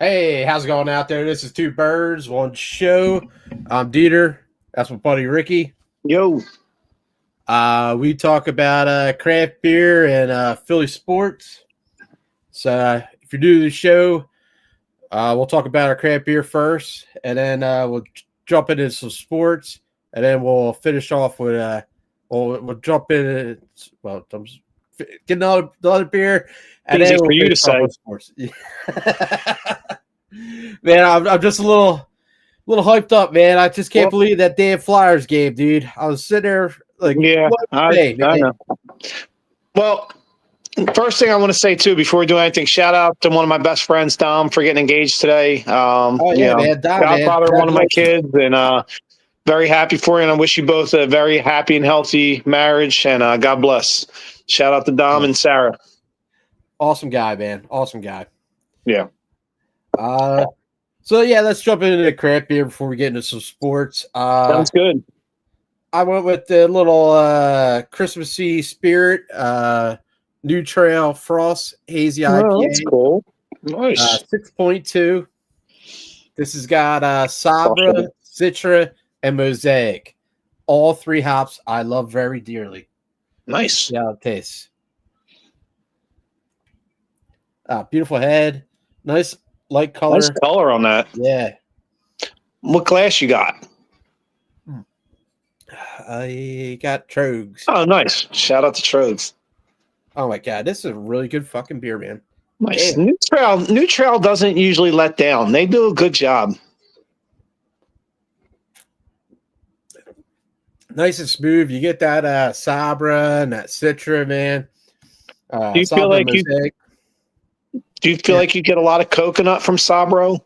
Hey, how's it going out there? This is Two Birds, One Show. I'm DeeTer. That's my buddy Ricky. Yo. We talk about craft beer and Philly sports. So if you're new to the show, we'll talk about our craft beer first, and then we'll jump into some sports, and then we'll finish off with we'll jump in. Well, get another beer, and Easy then we'll for you to say. Sports. Man, I'm just a little hyped up, man. I just can't believe that damn Flyers game, dude. I was sitting there like, yeah, I know. Well, first thing I want to say too, before we do anything, shout out to one of my best friends, Dom, for getting engaged today. Man, Dom, godfather of one of my kids, and very happy for you. And I wish you both a very happy and healthy marriage. And God bless. Shout out to Dom and Sarah. Awesome guy, man. Awesome guy. Yeah. So yeah, let's jump into the craft beer before we get into some sports. Sounds good. I went with the little Christmassy spirit, New Trail Frost Hazy IPA. Oh, that's cool. Nice. 6.2. This has got Sabra, Citra, and Mosaic. All three hops I love very dearly. Nice. Yeah, it tastes. Beautiful head. Nice light color. Nice color on that. Yeah. What glass you got? I got Trogs. Oh, nice. Shout out to Trogs. Oh my god, this is a really good fucking beer, man. Nice. New Trail doesn't usually let down. They do a good job. Nice and smooth. You get that Sabra and that Citra, man. Do you feel like like you get a lot of coconut from Sabro?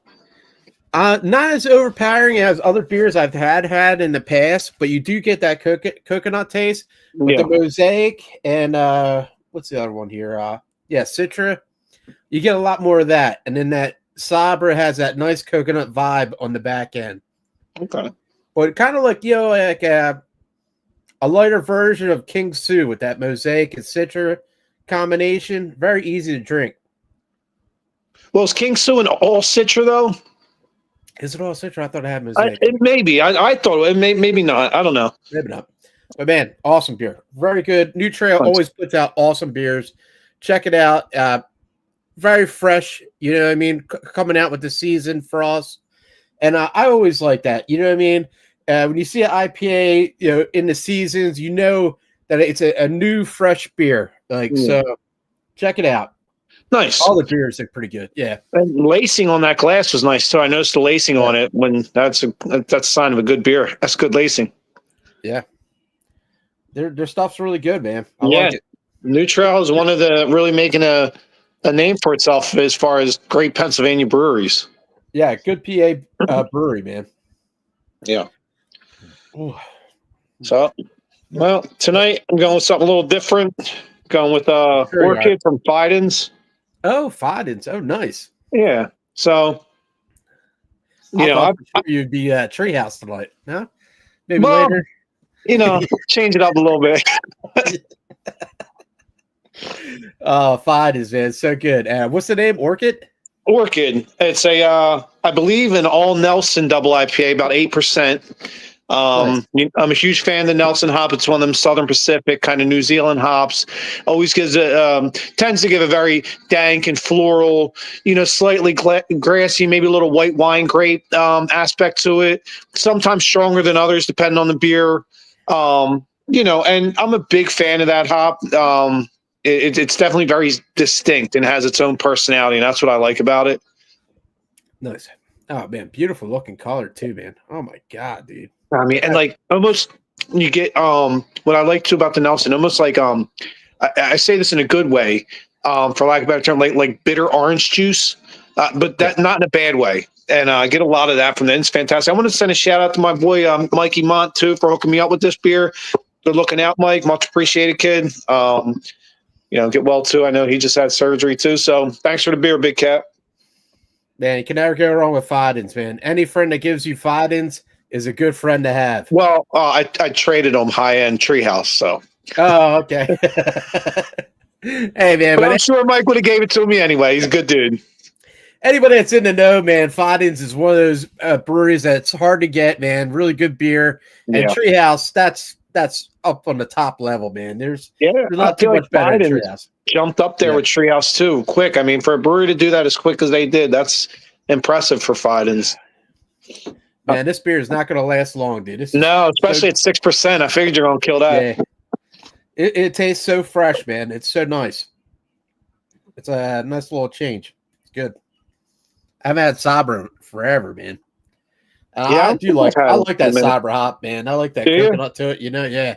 Not as overpowering as other beers I've had in the past, but you do get that coconut taste with the Mosaic and what's the other one here? Citra. You get a lot more of that, and then that Sabra has that nice coconut vibe on the back end. Okay, but kind of like like a lighter version of King Sue with that Mosaic and Citra combination. Very easy to drink. Well, is King Sue an all Citra though? Is it all Citra? I thought it had Mosaic. It may be. I thought it maybe not. I don't know. Maybe not. But man, awesome beer. Very good. New Trail always puts out awesome beers. Check it out. Very fresh. You know what I mean? Coming out with the season frost. And I always like that. You know what I mean? When you see an IPA, in the seasons, you know that it's a new, fresh beer. So check it out. Nice. All the beers are pretty good. Yeah. And lacing on that glass was nice too. I noticed the lacing on it when that's a sign of a good beer. That's good lacing. Yeah. Their stuff's really good, man. I like it. New Trail is one of the really making a name for itself as far as great Pennsylvania breweries. Yeah, good PA brewery, man. Yeah. Ooh. So, well, tonight I'm going with something a little different. Going with Orchid from Biden's. Oh, Fidens. Oh, nice. Yeah. So, you'd be at Treehouse tonight. Huh? Maybe later. Change it up a little bit. Oh, Fidens, man. So good. What's the name? Orchid? Orchid. It's I believe an all Nelson double IPA, about 8%. Nice. I'm a huge fan of the Nelson hop. It's one of them Southern Pacific kind of New Zealand hops. Always gives tends to give a very dank and floral, slightly grassy, maybe a little white wine grape aspect to it. Sometimes stronger than others, depending on the beer. And I'm a big fan of that hop. It's definitely very distinct and has its own personality, and that's what I like about it. Nice. Oh man, beautiful looking color too, man. Oh my god, dude. I mean, and almost you get what I like too about the Nelson, almost like I say this in a good way, for lack of a better term, like bitter orange juice, but that not in a bad way. And I get a lot of that from them. It's fantastic. I want to send a shout out to my boy Mikey Mont too for hooking me up with this beer. Good looking out, Mike. Much appreciated, kid. Get well too. I know he just had surgery too. So thanks for the beer, Big Cat. Man, you can never go wrong with Fidens, man. Any friend that gives you Fidens is a good friend to have. Well, I traded him high-end Treehouse, so. Oh, okay. Hey, man. But I'm sure Mike would have gave it to me anyway. He's a good dude. anybody that's in the know, man, Fodens is one of those breweries that's hard to get, man. Really good beer. And Treehouse, that's up on the top level, man. There's not too much better than Treehouse. Jumped up there with Treehouse too, quick. I mean, for a brewery to do that as quick as they did, that's impressive for Fodens. Man, this beer is not going to last long, dude. Especially at 6%. I figured you're going to kill that. Yeah. It tastes so fresh, man. It's so nice. It's a nice little change. It's good. I haven't had Sabra forever, man. I like that Sabra hop, man. I like that coconut to it, yeah.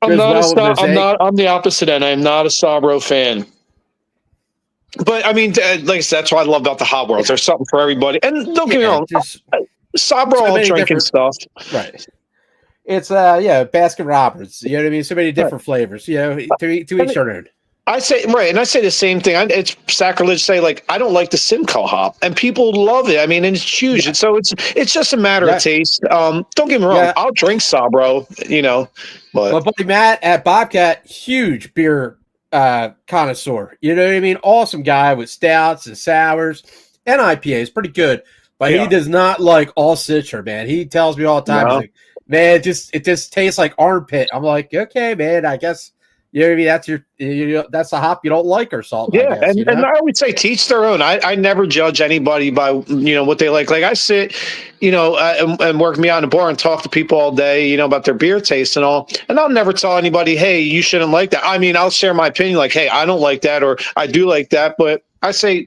I'm the opposite end. I'm not a Sabro fan. But I mean, like I said, that's what I love about the hot worlds. There's something for everybody. And don't get me wrong, Sabro all drinking stuff. Right. It's Baskin Robbins. You know what I mean? So many different flavors, to each their own. I say the same thing. It's sacrilege to say, like, I don't like the Simcoe hop, and people love it. I mean, and it's huge. And so it's just a matter of taste. Don't get me wrong. I'll drink Sabro, but my buddy Matt at Bobcat, huge beer connoisseur. You know what I mean? Awesome guy with stouts and sours and IPAs, pretty good. But he does not like all Citra, man. He tells me all the time, he's like, man, it just tastes like armpit. I'm like, okay, man, I guess. You know what I mean? That's a hop you don't like or something. Yeah, and I would say teach their own. I never judge anybody by what they like. Like I sit, and work me out in a bar and talk to people all day, about their beer taste and all. And I'll never tell anybody, hey, you shouldn't like that. I mean, I'll share my opinion, like, hey, I don't like that, or I do like that. But I say,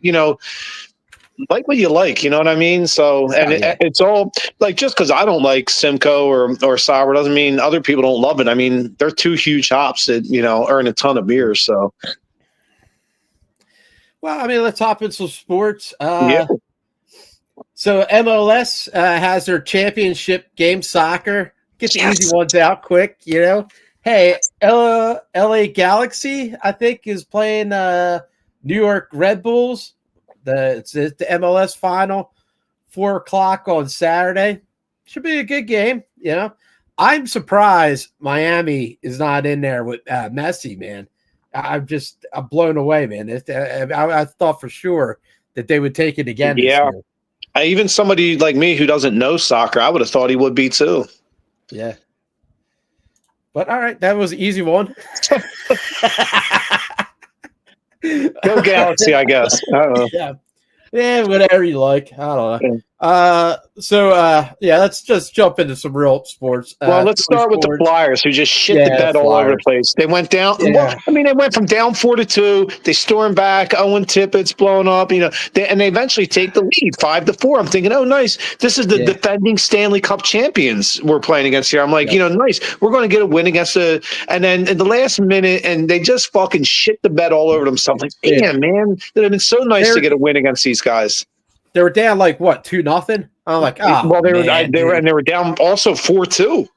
like what you like, you know what I mean? So, and it's all like, just because I don't like Simcoe or Sour doesn't mean other people don't love it. I mean, they're two huge hops that, earn a ton of beers. So, well, I mean, let's hop into some sports. So MLS has their championship game, soccer. Get the easy ones out quick, Hey, LA Galaxy, I think, is playing New York Red Bulls. It's the MLS final, 4:00 on Saturday. Should be a good game, I'm surprised Miami is not in there with Messi, man. I'm blown away, man. I thought for sure that they would take it again. Yeah, even somebody like me who doesn't know soccer, I would have thought he would be too. Yeah, but all right, that was an easy one. Go Galaxy, I guess. I don't know. Yeah, whatever you like. I don't know. Let's just jump into some real sports. Well, let's start with the Flyers, who just shit the bed all over the place. They went down. Yeah. Well, I mean, they went from down 4-2. They stormed back. Owen Tippett's blown up. And they eventually take the lead 5-4. I'm thinking, oh, nice. This is the defending Stanley Cup champions we're playing against here. I'm like, nice. We're going to get a win against and then in the last minute, and they just fucking shit the bed all over themselves. Like, damn, man, it would have been so nice to get a win against these guys. They were down like what, 2-0? I'm like, they were down also 4-2.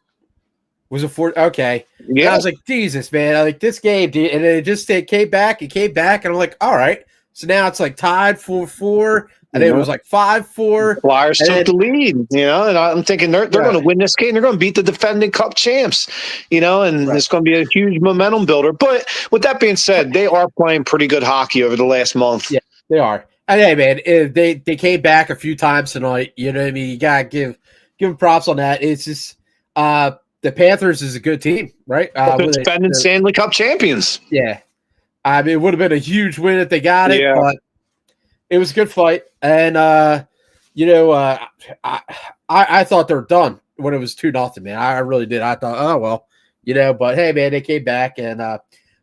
Was it 4? Okay. Yeah. And I was like, Jesus, man. I like this game, dude. And it came back, and I'm like, all right. So now it's like tied 4-4. And it was like 5-4. Flyers took the lead, and I'm thinking they're going to win this game. They're going to beat the defending Cup champs, and it's going to be a huge momentum builder. But with that being said, they are playing pretty good hockey over the last month. Yeah, they are. And hey, man, they came back a few times tonight. You know what I mean? You gotta give them props on that. It's just the Panthers is a good team, right? They're defending Stanley Cup champions. Yeah, I mean, it would have been a huge win if they got it, but it was a good fight. And I thought they were done when it was 2-0. Man, I really did. I thought, oh well, but hey, man, they came back and.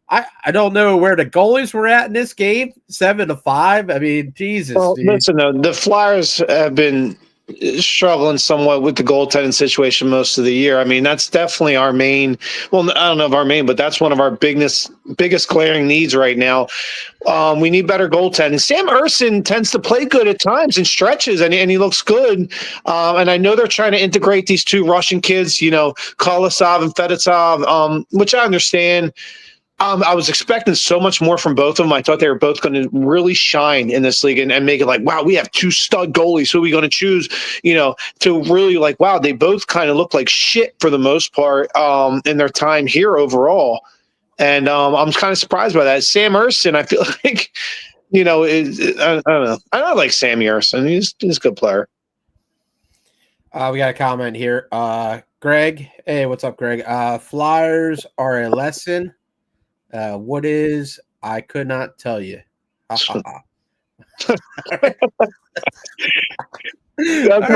I don't know where the goalies were at in this game, 7-5. I mean, Jesus. Well, dude. Listen, though, the Flyers have been struggling somewhat with the goaltending situation most of the year. I mean, that's definitely our main. Well, I don't know if our main, but that's one of our biggest glaring needs right now. We need better goaltending. Sam Ersin tends to play good at times in stretches, and he looks good. And I know they're trying to integrate these two Russian kids, Kolosov and Fedotov, which I understand. I was expecting so much more from both of them. I thought they were both going to really shine in this league and make it like, wow, we have two stud goalies. Who are we going to choose? To really like, wow, they both kind of look like shit for the most part in their time here overall. And I'm kind of surprised by that. Sam Ersin, I feel like I don't know. I like Sam Harrison. He's a good player. We got a comment here. Greg, hey, what's up, Greg? Flyers are a lesson. What is? I could not tell you. That's my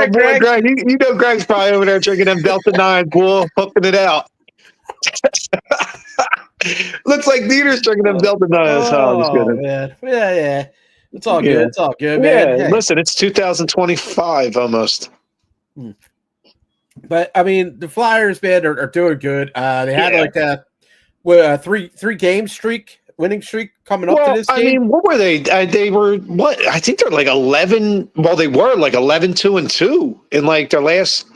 boy, Greg. You know Greg's probably over there drinking them Delta 9, bull, hooking it out. Looks like DeeTer's drinking them Delta 9. Man. Yeah. It's all good. It's all good, man. Yeah, hey. Listen, it's 2025 almost. But I mean, the Flyers, man, are doing good. They had like a three-game winning streak coming up to this game. I mean, what were they? They were what? I think they're like 11. Well, they were like 11-2-2 in like their last,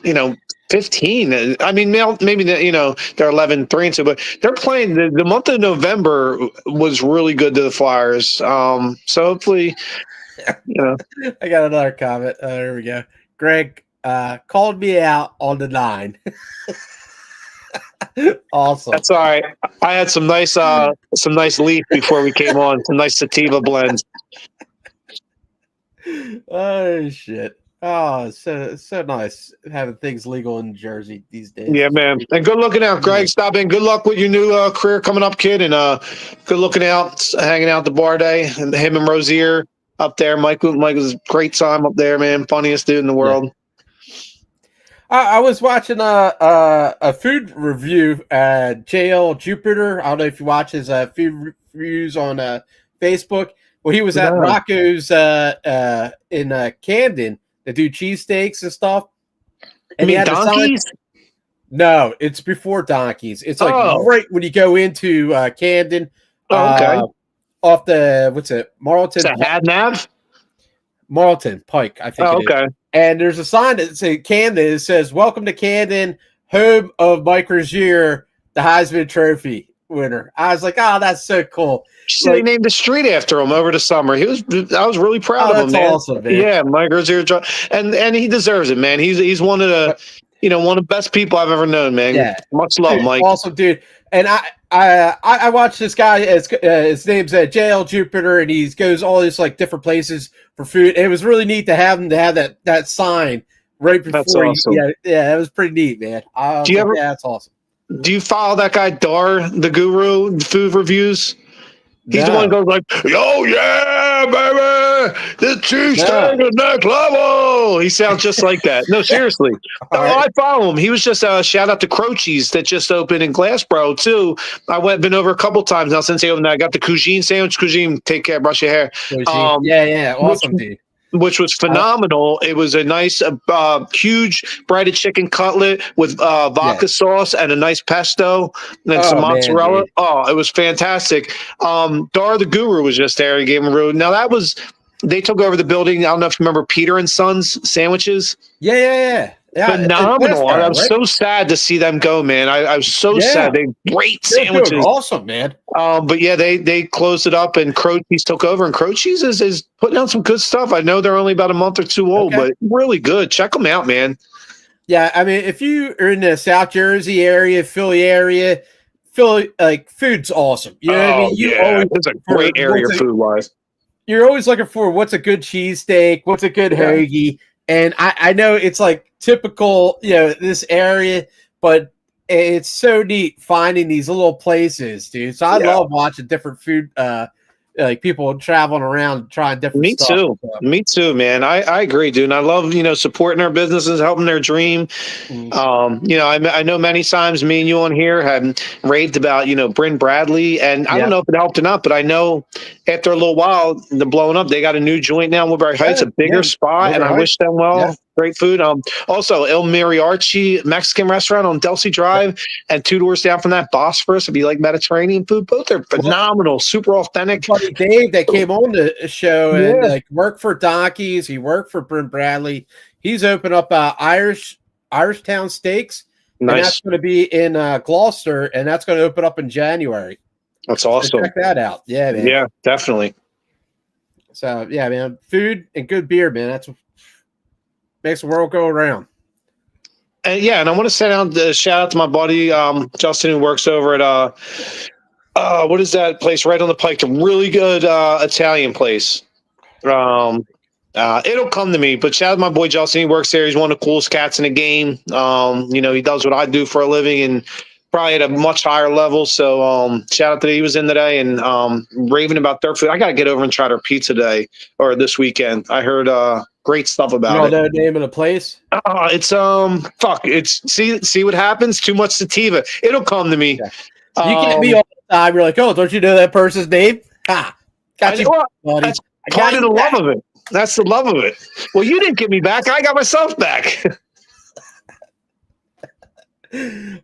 15. I mean, maybe they're 11-3-2, but they're playing. The month of November was really good to the Flyers. So hopefully, I got another comment. There we go. Greg called me out on the 9. Awesome. That's all right. I had some nice leaf before we came on. Some nice sativa blends. Oh shit! Oh, it's so nice having things legal in Jersey these days. Yeah, man. And good looking out, Greg. Stop in. Good luck with your new career coming up, kid. And good looking out, hanging out the bar day. And him and Rosier up there. Mike was a great time up there, man. Funniest dude in the world. Yeah. I was watching a food review. JL Jupiter. I don't know if you watch his food reviews on Facebook. Well, he was at Rocco's in Camden to do cheesesteaks and stuff. And he had Donkeys? No, it's before Donkeys. It's like right when you go into Camden. Okay. Off the Marlton? Marlton Pike, I think. Okay. And there's a sign that says Camden. It says, "Welcome to Camden, home of Mike Rozier, the Heisman Trophy winner." I was like, "Oh, that's so cool." They named the street after him over the summer. I was really proud of him, man. Awesome, man. Yeah, Mike Rozier, and he deserves it, man. He's one of the one of the best people I've ever known, man. Yeah, much love, dude, Mike. Awesome, dude. And I watched this guy. His name's JL Jupiter, and he goes all these like different places for food. And it was really neat to have him to have that sign right before. That's awesome. Yeah, it was pretty neat, man. Yeah, that's awesome. Do you follow that guy Dar, the guru, food reviews? He's the one who goes like, "Yo, yeah, baby, this cheesesteak is next level." He sounds just like that. No, seriously. I follow him. He was just shout out to Croce's that just opened in Glassboro too. Been over a couple times now since they opened. I got the Cuisine sandwich. Cuisine, take care, brush your hair. Awesome, dude. Which was phenomenal. It was a nice, huge breaded chicken cutlet with vodka sauce and a nice pesto and some mozzarella. Man, it was fantastic. Dar the Guru was just there. He gave him a room. Now they took over the building. I don't know if you remember Peter and Sons sandwiches. Yeah. Phenomenal. I was so sad to see them go, man. I was so sad. They great sandwiches. Awesome, man. But yeah, they closed it up and Croce's took over, and Croce's is putting out some good stuff. I know they're only about a month or two old, but really good. Check them out, man. Yeah, I mean, if you are in the South Jersey area, Philly area, like food's awesome. You know what I mean? It's a great area food wise. You're always looking for what's a good cheesesteak, what's a good hoagie. And I know it's like typical, this area, but it's so neat finding these little places, dude. So I love watching different food, like people traveling around trying different stuff. Me too, man. I agree, dude. And I love, supporting our businesses, helping their dream. I know many times me and you on here have raved about, Bryn Bradley, and I don't know if it helped or not, but I know after a little while, the blowing up, they got a new joint now in Woodbury Heights, a bigger spot, and I wish them well. Yeah. Great food. Also, El Mariachi Mexican restaurant on Delsey Drive, and 2 doors down from that, Bosphorus. If you like Mediterranean food, both are phenomenal, super authentic. Buddy Dave that came on the show and worked for Donkeys. He worked for Bryn Bradley. He's opened up Irishtown Steaks. Nice. And that's going to be in Gloucester, and that's going to open up in January. That's awesome. So check that out. Yeah, man. Yeah, definitely. So, yeah, man, food and good beer, man. That's what makes the world go around. And I want to send out the shout out to my buddy Justin, who works over at What is that place right on the pike? A really good Italian place. It'll come to me, but shout out to my boy Justin. He works there. He's one of the coolest cats in the game. He does what I do for a living and probably at a much higher level. So shout out that he was in today and raving about their food. I got to get over and try their pizza today or this weekend. I heard great stuff about it. You know the name of the place? It's see what happens? Too much sativa. It'll come to me. Yeah. You get me all the time. You're like, oh, don't you know that person's name? Ha! Got you, buddy. That's part of the love of it. That's the love of it. Well, you didn't get me back. I got myself back.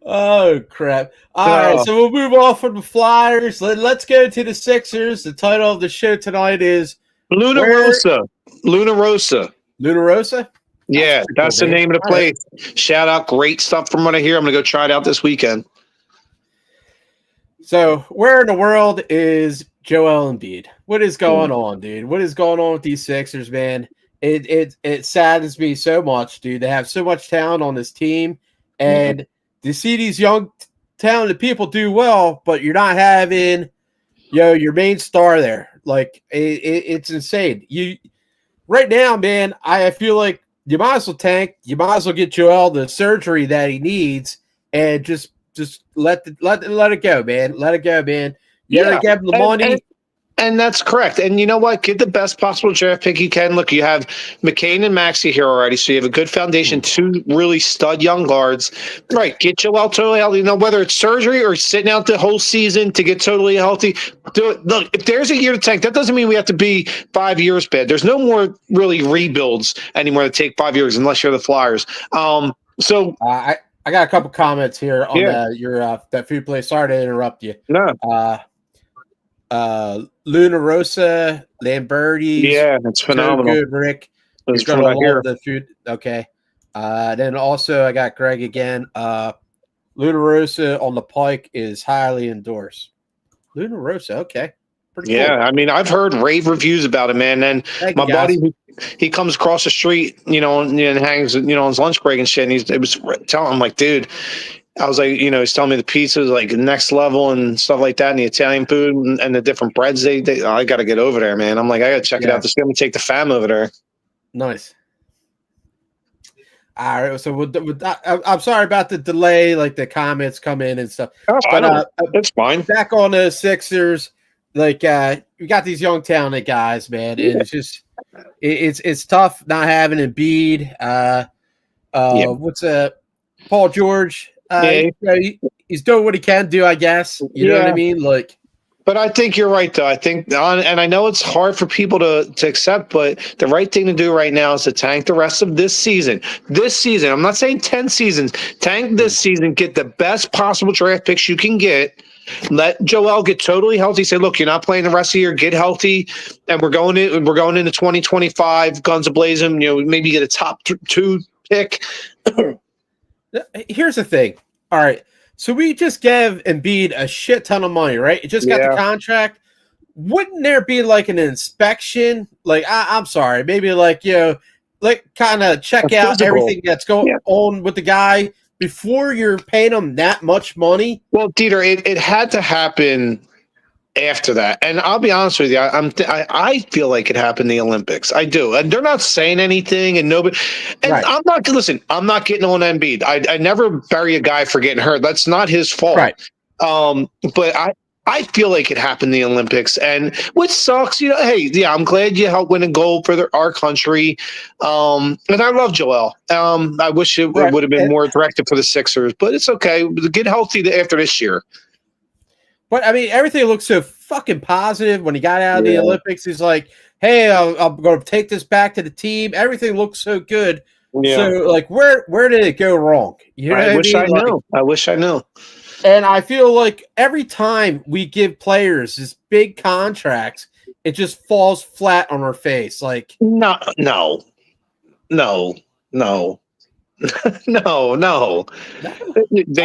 Oh, crap. All right, so we'll move off from the Flyers. Let's go to the Sixers. The title of the show tonight is Luna Rosa. Luna Rosa. Luna Rosa? Yeah, that's the name of the place. Right. Shout out. Great stuff from what I hear. I'm going to go try it out this weekend. So where in the world is Joel Embiid? What is going on, dude? What is going on with these Sixers, man? It saddens me so much, dude. They have so much talent on this team, and to see these young, talented people do well, but you're not having, your main star there. Like it's insane. You right now, man. I feel like you might as well tank. You might as well get Joel the surgery that he needs, and just let it go, man. Let it go, man. You gotta give him the money. And that's correct. And you know what? Get the best possible draft pick you can. Look, you have McCain and Maxey here already, so you have a good foundation, two really stud young guards. Right. Get Joel totally healthy. Whether it's surgery or sitting out the whole season to get totally healthy, do it. Look, if there's a year to tank, that doesn't mean we have to be 5 years bad. There's no more really rebuilds anymore to take 5 years unless you're the Flyers. I got a couple comments here on that food place. Sorry to interrupt you. No. Luna Rosa, Lamberti. Yeah, that's phenomenal. So good, Rick. You're gonna love the food. Okay. Then also I got Greg again. Luna Rosa on the pike is highly endorsed. Luna Rosa, okay. Pretty cool. I mean, I've heard rave reviews about it, man. And my buddy, he comes across the street, and hangs, on his lunch break and shit. And it was telling him, like, dude, I was like, he's telling me the pizza is like next level and stuff like that, and the Italian food and the different breads I got to get over there, man. I'm like, I got to check it out. This going to take the fam over there. Nice. All right, so I'm sorry about the delay, like the comments come in and stuff. But it's fine. Back on the Sixers, like we got these young talented guys, man. And it's just it's tough not having Embiid. What's Paul George? He's doing what he can do, I guess. You know what I mean? Like, but I think you're right, though. I think, and I know it's hard for people to accept, but the right thing to do right now is to tank the rest of this season. This season, I'm not saying 10 seasons. Tank this season, get the best possible draft picks you can get. Let Joel get totally healthy. Say, look, you're not playing the rest of the year. Get healthy, and we're going into 2025, guns ablazing. Maybe get a top 2 pick. Here's the thing. All right. So we just gave Embiid a shit ton of money, right? It just got the contract. Wouldn't there be like an inspection? Like, I'm sorry, maybe like, kind of check out everything that's going on with the guy before you're paying him that much money? Well, DeeTer, it had to happen after that. And I'll be honest with you, I feel like it happened in the Olympics. I do. And they're not saying anything and nobody. And I'm not getting on Embiid. I never bury a guy for getting hurt. That's not his fault. Right. But I feel like it happened in the Olympics, and which sucks. I'm glad you helped win a gold for our country. And I love Joel. I wish it would have been more directed for the Sixers, but it's okay. Get healthy after this year. But, I mean, everything looks so fucking positive when he got out of the Olympics. He's like, hey, I'm going to take this back to the team. Everything looks so good. Yeah. So, like, where did it go wrong? You know I wish I knew. I wish I knew. And I feel like every time we give players these big contracts, it just falls flat on our face. Like, no. They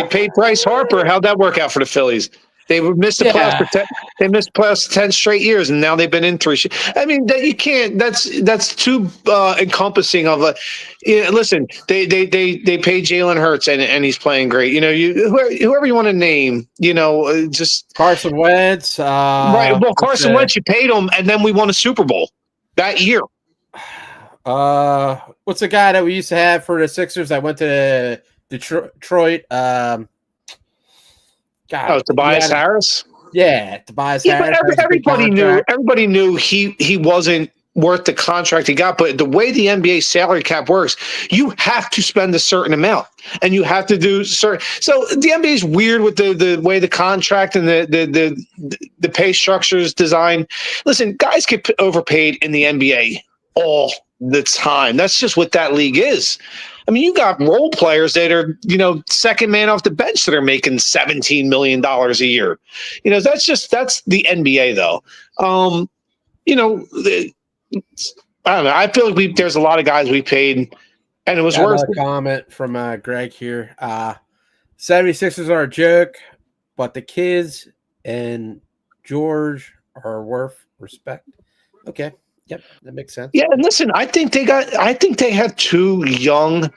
paid Bryce Harper. How'd that work out for the Phillies? They would miss the playoffs for 10. They missed playoffs 10 straight years, and now they've been in 3. I mean, that you can't. That's too encompassing of a. Listen, they pay Jalen Hurts, and he's playing great. Whoever you want to name, just Carson Wentz. Right. Well, Carson Wentz, you paid him, and then we won a Super Bowl that year. What's the guy that we used to have for the Sixers? I went to Detroit. Tobias Harris. Yeah, Tobias Harris. But everybody knew he wasn't worth the contract he got. But the way the NBA salary cap works, you have to spend a certain amount, and you have to do certain. So the NBA is weird with the way the contract and the pay structure is designed. Listen, guys get overpaid in the NBA all the time. That's just what that league is. I mean, you got role players that are, second man off the bench that are making $17 million a year. That's the NBA though. I don't know. I feel like there's a lot of guys we paid, and it was worth it. Comment from Greg here. 76ers are a joke, but the kids and George are worth respect. Okay. Yep, that makes sense. Yeah, and listen, I think they have 2 young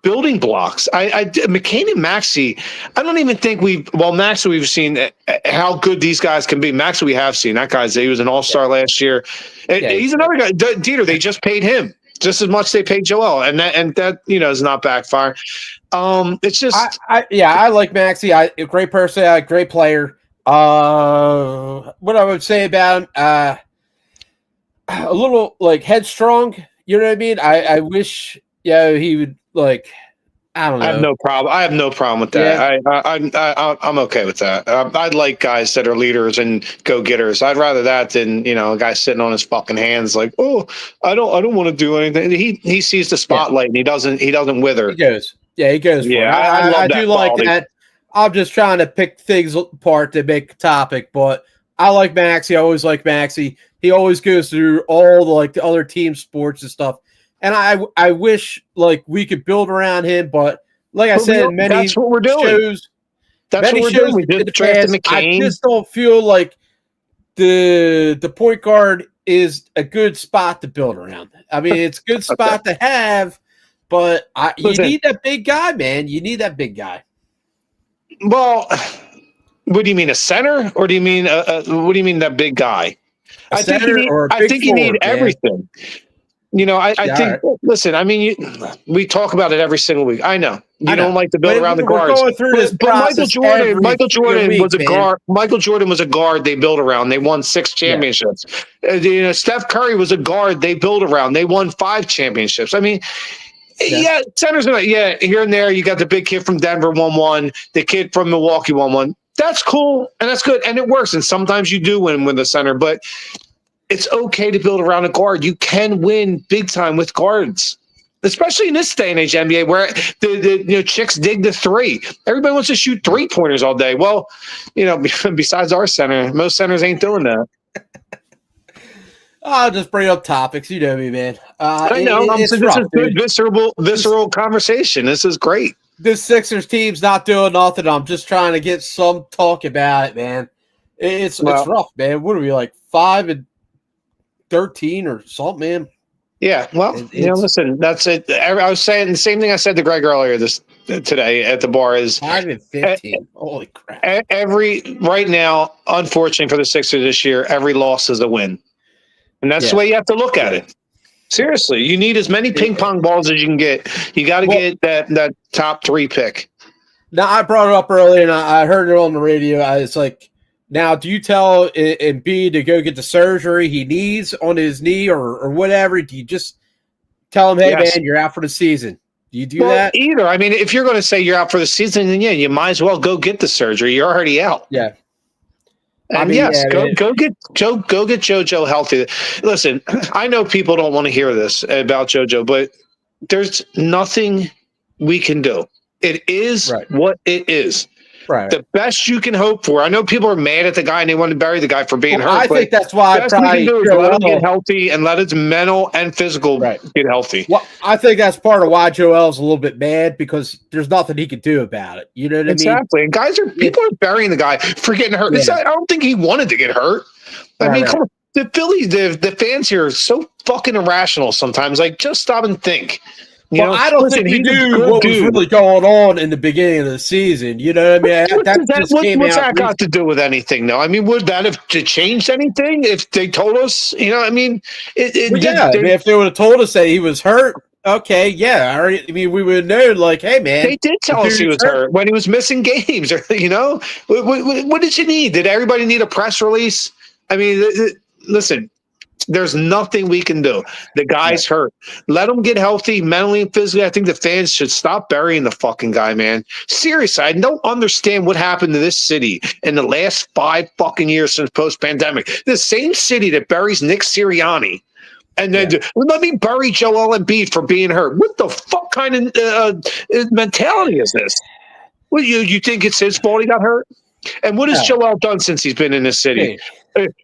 building blocks. McCain and Maxey, I don't even think Maxey, we've seen how good these guys can be. Maxey, we have seen. He was an all-star last year. He's another guy. DeeTer, they just paid him just as much they paid Joel, and that is not backfiring. It's just I like Maxey. A great person, great player. What I would say about him, a little headstrong, you know what I mean? I wish he would I don't know. I have no problem with that. Yeah. I'm okay with that. I'd like guys that are leaders and go-getters. I'd rather that than a guy sitting on his fucking hands I don't want to do anything. He sees the spotlight and he doesn't wither. He goes. Yeah, he goes. Yeah, I do like that. I'm just trying to pick things apart to make a topic, but I like Maxey. I always like Maxey. He always goes through all the other team sports and stuff. And I wish we could build around him, but I said, that's what we're doing. Shows, that's what we're doing. We did draft McCain. I just don't feel like the point guard is a good spot to build around. I mean, it's a good spot to have, but you need that big guy, man. You need that big guy. Well, what do you mean, a center, or do you mean what do you mean that big guy? I think you need everything. I think. Right. Listen, I mean, we talk about it every single week. I know you don't like to build around the guards. But Michael Jordan was a guard. Michael Jordan was a guard they built around. They won 6 championships. Yeah. Steph Curry was a guard they built around. They won 5 championships. I mean. Yeah, centers here and there. You got the big kid from Denver 1-1, the kid from Milwaukee 1-1. That's cool and that's good and it works. And sometimes you do win with the center, but it's okay to build around a guard. You can win big time with guards, especially in this day and age NBA where the chicks dig the 3. Everybody wants to shoot 3-pointers all day. Well, besides our center, most centers ain't doing that. I'll just bring up topics. You know me, man. I know. This is good, visceral conversation. This is great. This Sixers team's not doing nothing. I'm just trying to get some talk about it, man. It's rough, man. What are we 5-13 or something, man? Yeah. Well, listen. That's it. I was saying the same thing I said to Greg earlier today at the bar is 5-15. Holy crap! Right now, unfortunately for the Sixers this year, every loss is a win. And that's the way you have to look at it. Seriously, you need as many ping pong balls as you can get. You got to get that top 3 pick. Now, I brought it up earlier, and I heard it on the radio. It's now, do you tell Embiid to go get the surgery he needs on his knee or whatever? Do you just tell him, hey, man, you're out for the season? Do you do that? Either. I mean, if you're going to say you're out for the season, then, you might as well go get the surgery. You're already out. Yeah. And go get JoJo healthy. Listen, I know people don't want to hear this about JoJo, but there's nothing we can do. It is what it is. Right. The best you can hope for. I know people are mad at the guy and they want to bury the guy for being hurt. I think that's why best we can do is let him get healthy and let his mental and physical get healthy. Well, I think that's part of why Joel's a little bit mad because there's nothing he can do about it. You know what I mean? Exactly. And people are burying the guy for getting hurt. Yeah. I don't think he wanted to get hurt. I mean, come on. The Phillies, the fans here are so fucking irrational sometimes. Like, just stop and think. I don't think he knew what was really going on in the beginning of the season. You know what I mean? What's that got to do with anything, though? I mean, would that have changed anything if they told us? You know, I mean, if they would have told us that he was hurt, okay, yeah. I mean, we would know, like, hey, man. They did tell us he was hurt when he was missing games. You know, what did you need? Did everybody need a press release? I mean, listen. There's nothing we can do. The guy's hurt. Let him get healthy mentally and physically. I think the fans should stop burying the fucking guy, man. Seriously, I don't understand what happened to this city in the last 5 fucking years since post-pandemic. The same city that buries Nick Sirianni. And then let me bury Joel Embiid for being hurt. What the fuck kind of mentality is this? Well, you think it's his fault he got hurt? And what has Joel done since he's been in this city?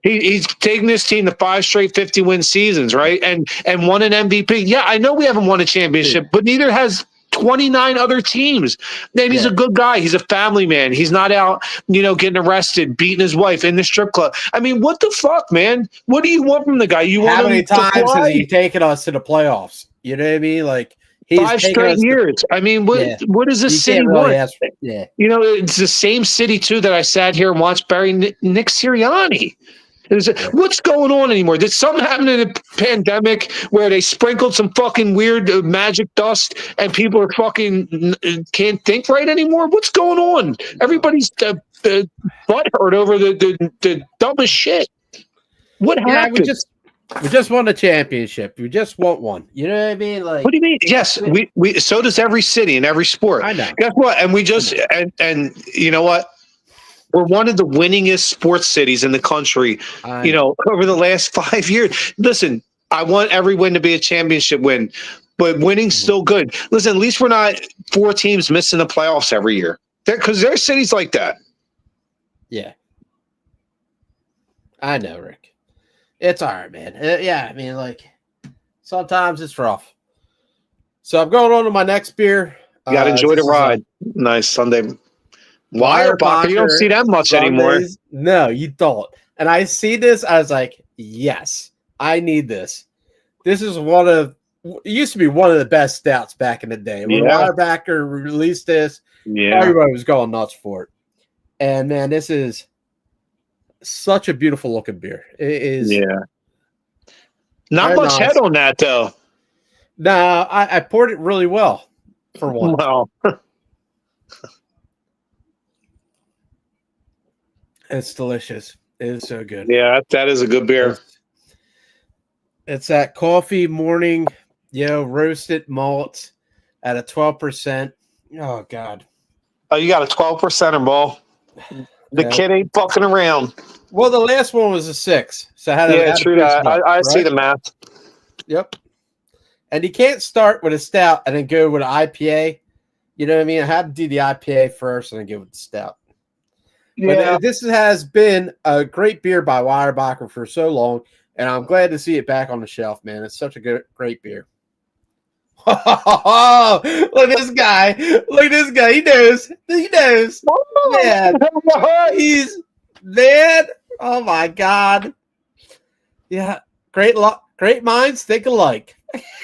He's taken this team to 5 straight 50-win seasons, right? And won an MVP. Yeah, I know we haven't won a championship, but neither has 29 other teams. And he's a good guy. He's a family man. He's not out, getting arrested, beating his wife in the strip club. I mean, what the fuck, man? What do you want from the guy? You want How many times has he taken us to the playoffs? You know what I mean? Like, 5 straight years. I mean, what does this city want? It's the same city, too, that I sat here and watched bury Nick Sirianni. What's going on anymore? Did something happen in the pandemic where they sprinkled some fucking weird magic dust and people are fucking can't think right anymore? What's going on? Everybody's butt hurt over the dumbest shit. What happened? We just won a championship. We just want one. You know what I mean? Like, what do you mean? Yes, we. So does every city and every sport. I know. Guess what? And we just and you know what? We're one of the winningest sports cities in the country. Over the last 5 years. Listen, I want every win to be a championship win, but winning's still good. Listen, at least we're not 4 teams missing the playoffs every year. Because there are cities like that. Yeah, I know, Rick. It's all right, man. I mean, like, sometimes it's rough. So I'm going on to my next beer. You got to enjoy the ride. Nice Sunday. Weyerbacher. You don't see that much Sundays anymore. No, you don't. And I see this. I was like, yes, I need this. This is it used to be one of the best stouts back in the day. When Weyerbacher released this, everybody was going nuts for it. And, man, this is such a beautiful looking beer. It is. Yeah. Not much head on that, though. No, I poured it really well for one. Wow. It's delicious. It is so good. Yeah, that is a good beer. It's that coffee morning, roasted malt at a 12%. Oh, God. Oh, you got a 12% ball. The kid ain't fucking around. Well, the last one was a 6. So true that. I see the math. Yep. And you can't start with a stout and then go with an IPA. You know what I mean? I have to do the IPA first and then go with the stout. Yeah. But this has been a great beer by Weyerbacher for so long, and I'm glad to see it back on the shelf, man. It's such a great beer. Oh, look at this guy. Look at this guy. He knows. Man. He's dead. Oh, my God. Yeah. Great minds think alike.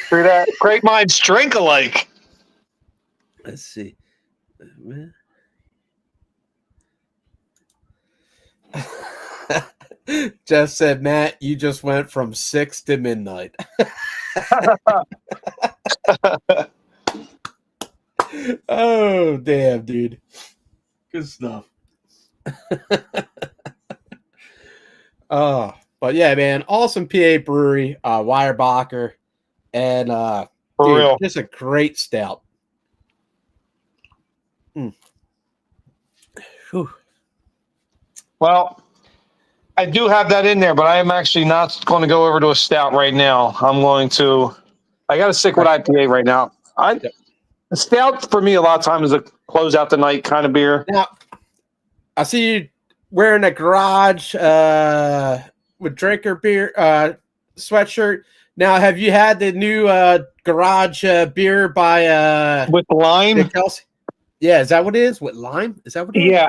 Through that. Great minds drink alike. Let's see. Jeff said, Matt, you just went from 6 to midnight. Oh, damn, dude. Good stuff. But yeah, man, awesome PA brewery, Weyerbacher, and just a great stout. Well, I do have that in there, but I am actually not going to go over to a stout right now. I got to stick with IPA right now. A stout for me a lot of times is a close out the night kind of beer. Now, I see you wearing a garage with Drinker beer sweatshirt. Now, have you had the new garage beer by with lime? Kelsey? Yeah, is that what it is? With lime? Is that what it is? Yeah.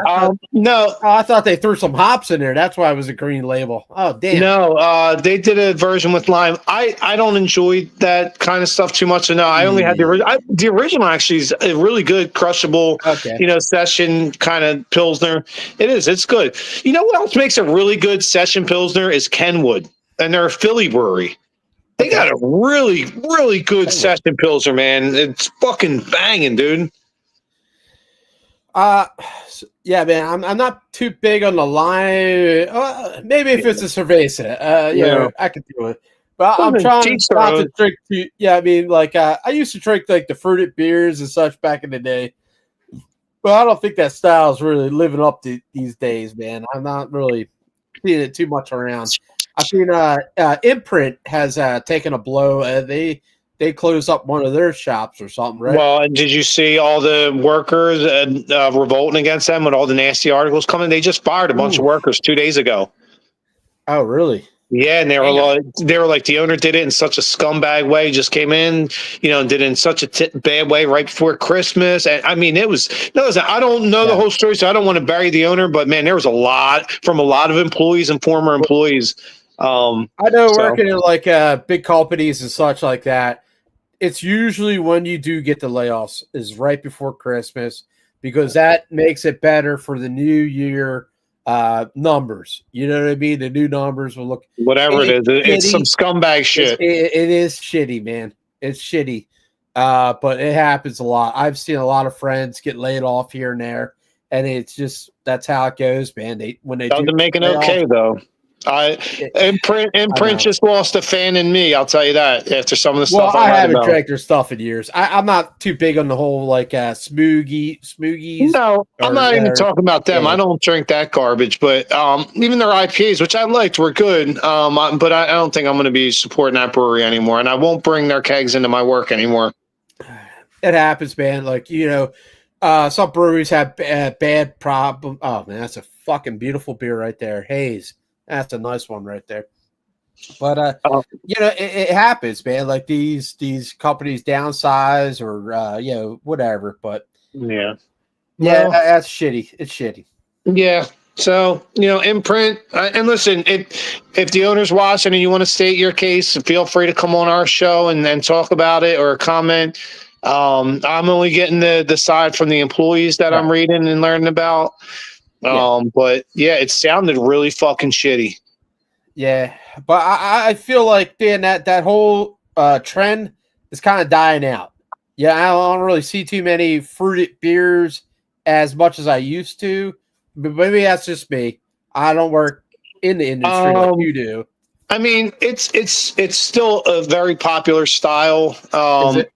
No. Oh, I thought they threw some hops in there. That's why it was a green label. Oh, damn. No, they did a version with lime. I don't enjoy that kind of stuff too much. So no, I only had the original. The original actually is a really good crushable, session kind of Pilsner. It is. It's good. You know what else makes a really good session Pilsner is Kenwood, and they're a Philly brewery. They got a really, really good session Pilsner, man. It's fucking banging, dude. Yeah, man, I'm not too big on the lime. Maybe if it's a cerveza, I could do it. But I'm trying not to drink too. Yeah, I mean, like I used to drink like the fruited beers and such back in the day, but I don't think that style is really living up to these days, man. I'm not really seeing it too much around. I've seen Imprint has taken a blow. They closed up one of their shops or something, right? Well, and did you see all the workers revolting against them with all the nasty articles coming? They just fired a bunch of workers 2 days ago. Oh, really? Yeah, and they were like the owner did it in such a scumbag way. Just came in, and did it in such a bad way right before Christmas. And I mean, I don't know the whole story, so I don't want to bury the owner. But man, there was a lot of employees and former employees. I know working in like big companies and such like that. It's usually when you do get the layoffs is right before Christmas because that makes it better for the new year numbers. You know what I mean? The new numbers will look whatever it is. It's some scumbag shit. It is shitty, man. It's shitty, but it happens a lot. I've seen a lot of friends get laid off here and there, and it's just that's how it goes, man. Doesn't make it okay though. Imprint just lost a fan in me. I'll tell you that after some of the stuff. I haven't drank their stuff in years. I'm not too big on the whole like smoogies. No, I'm not even talking about them. I don't drink that garbage. But even their IPAs, which I liked, were good. But I don't think I'm going to be supporting that brewery anymore, and I won't bring their kegs into my work anymore. It happens, man. Like some breweries have bad problem. Oh man, that's a fucking beautiful beer right there, Haze. That's a nice one right there. But it happens, man. Like these companies downsize or whatever. But that's shitty. It's shitty. Yeah. So Imprint. And listen, if the owner's watching and you want to state your case, feel free to come on our show and then talk about it or comment. I'm only getting the side from the employees that I'm reading and learning about. But it sounded really fucking shitty. Yeah, but I feel like that whole trend is kind of dying out. Yeah, I don't really see too many fruited beers as much as I used to. But maybe that's just me. I don't work in the industry like you do. I mean, it's still a very popular style. Right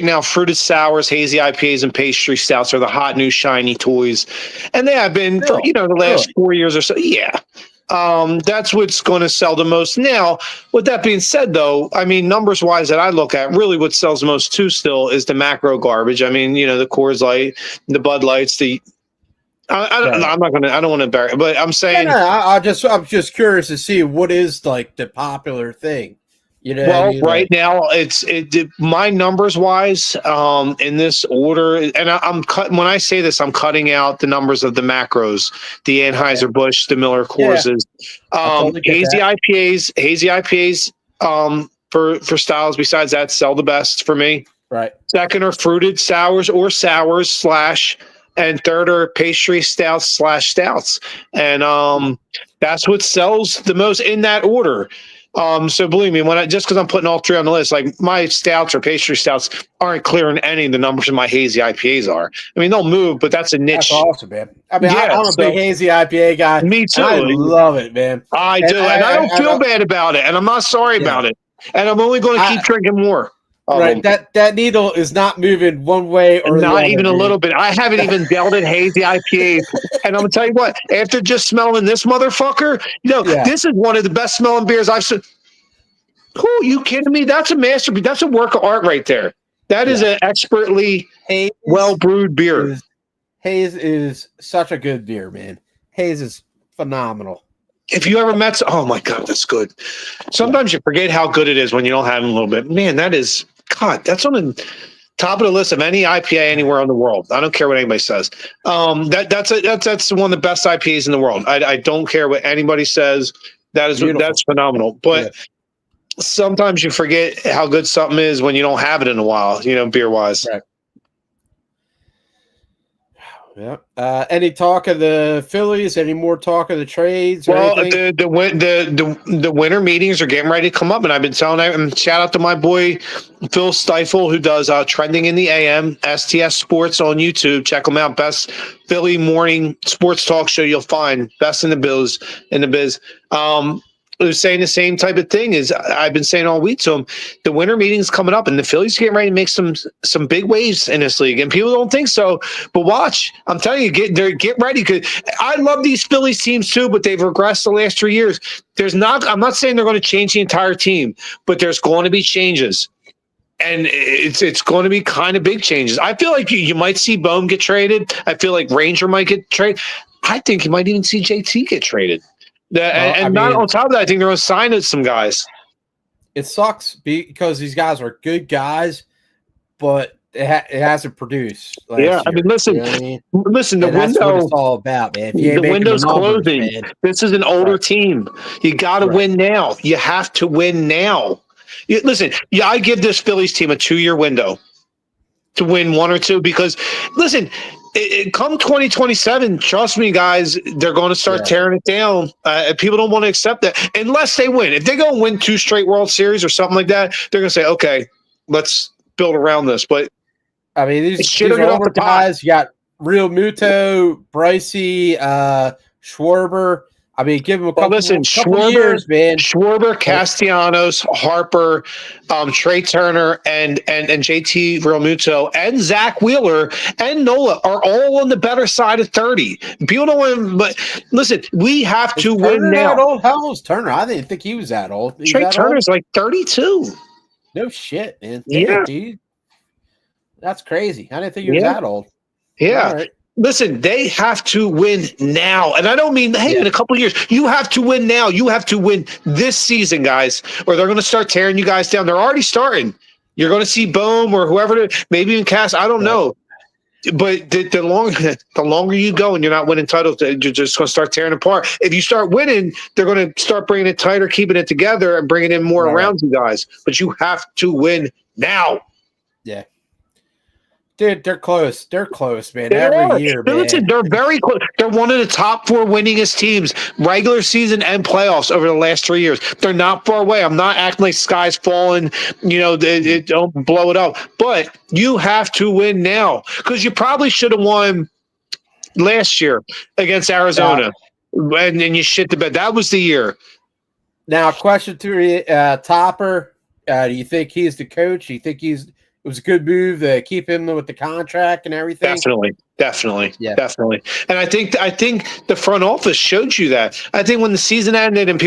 now, fruited sours, hazy IPAs, and pastry stouts are the hot new shiny toys, and they have been for the last 4 years or so. Yeah, that's what's going to sell the most. Now, with that being said, though, I mean, numbers wise, that I look at, really what sells the most too still is the macro garbage. I mean, the Coors Light, the Bud Lights, I'm not gonna. I don't want to bury it, but I'm saying. I'm just curious to see what is like the popular thing. Right now it's my numbers wise in this order, and I'm cutting. When I say this, I'm cutting out the numbers of the macros, the Anheuser-Busch, the Miller Coorses, hazy IPAs. For styles besides that sell the best for me. Right. Second are fruited sours or sours / and third are pastry stouts / stouts. And that's what sells the most in that order. So believe me, just because I'm putting all three on the list, like my stouts or pastry stouts aren't clearing any of the numbers of my hazy IPAs are. I mean, they'll move, but that's a niche. That's awesome, man. I mean, I'm a big hazy IPA guy. Me too. I love it, man. I do. And I don't feel bad about it. And I'm not sorry about it. And I'm only going to keep drinking more. Right, that needle is not moving one way or not the other, even a little bit. I haven't even dealt in hazy IPAs, and I'm gonna tell you what. After just smelling this motherfucker, this is one of the best smelling beers I've seen. Who are you kidding me? That's a masterpiece. That's a work of art right there. That is an expertly well brewed beer. Hayes is such a good beer, man. Hayes is phenomenal. If you ever met, oh my God, that's good. Sometimes you forget how good it is when you don't have it a little bit. Man, that is, God, that's on the top of the list of any IPA anywhere in the world. I don't care what anybody says. That's one of the best IPAs in the world. I don't care what anybody says. That's phenomenal. But sometimes you forget how good something is when you don't have it in a while, beer wise. Right. Yeah. Any talk of the Phillies? Any more talk of the trades? Well, the winter meetings are getting ready to come up, and I've been telling them. Shout out to my boy Phil Stifle, who does Trending in the AM, STS Sports on YouTube. Check him out. Best Philly morning sports talk show you'll find. Best in the biz. Was saying the same type of thing as I've been saying all week to him. The winter meeting's coming up, and the Phillies are getting ready to make some big waves in this league. And people don't think so, but watch. I'm telling you, get ready. Because I love these Phillies teams too, but they've regressed the last 3 years. I'm not saying they're going to change the entire team, but there's going to be changes. And it's going to be kind of big changes. I feel like you might see Bohm get traded. I feel like Ranger might get traded. I think you might even see JT get traded. On top of that, I think they're going to sign some guys. It sucks because these guys are good guys, but it hasn't produced. Yeah, year, listen, listen. The window. That's what it's all about, man. The window's closing. Man. This is an older team. You got to win now. You have to win now. Listen, I give this Phillies team a 2-year window to win 1 or 2 because, listen. Come 2027, trust me, guys, they're going to start tearing it down. People don't want to accept that unless they win. If they go and win 2 straight World Series or something like that, they're going to say, okay, let's build around this. But I mean, these are older guys. You got Real Muto, Brycey, Schwarber. I mean, give them a couple years, man. Schwarber, Castellanos, Harper, Trey Turner, and JT Realmuto, and Zach Wheeler and Nola are all on the better side of 30. People don't want, but listen, we have to win now. How old is Turner? I didn't think he was that old. Trey Turner's like 32. No shit, man. Damn, dude. That's crazy. I didn't think he was that old. Yeah. Listen, they have to win now. And I don't mean, hey, in a couple of years. You have to win now. You have to win this season, guys, or they're going to start tearing you guys down. They're already starting. You're going to see Bohm or whoever, maybe even Cass. I don't know. But the longer you go and you're not winning titles, you're just going to start tearing apart. If you start winning, they're going to start bringing it tighter, keeping it together, and bringing in more around you guys. But you have to win now. Yeah. Dude, they're close. They're close, man. Every year, man. Listen, they're very close. They're one of the top 4 winningest teams, regular season and playoffs over the last 3 years. They're not far away. I'm not acting like sky's falling. Don't blow it up. But you have to win now because you probably should have won last year against Arizona, and you shit the bed. That was the year. Now, question to Topper. Do you think he's the coach? Do you think it was a good move to keep him with the contract and everything? Definitely. And I think the front office showed you that. I think when the season ended and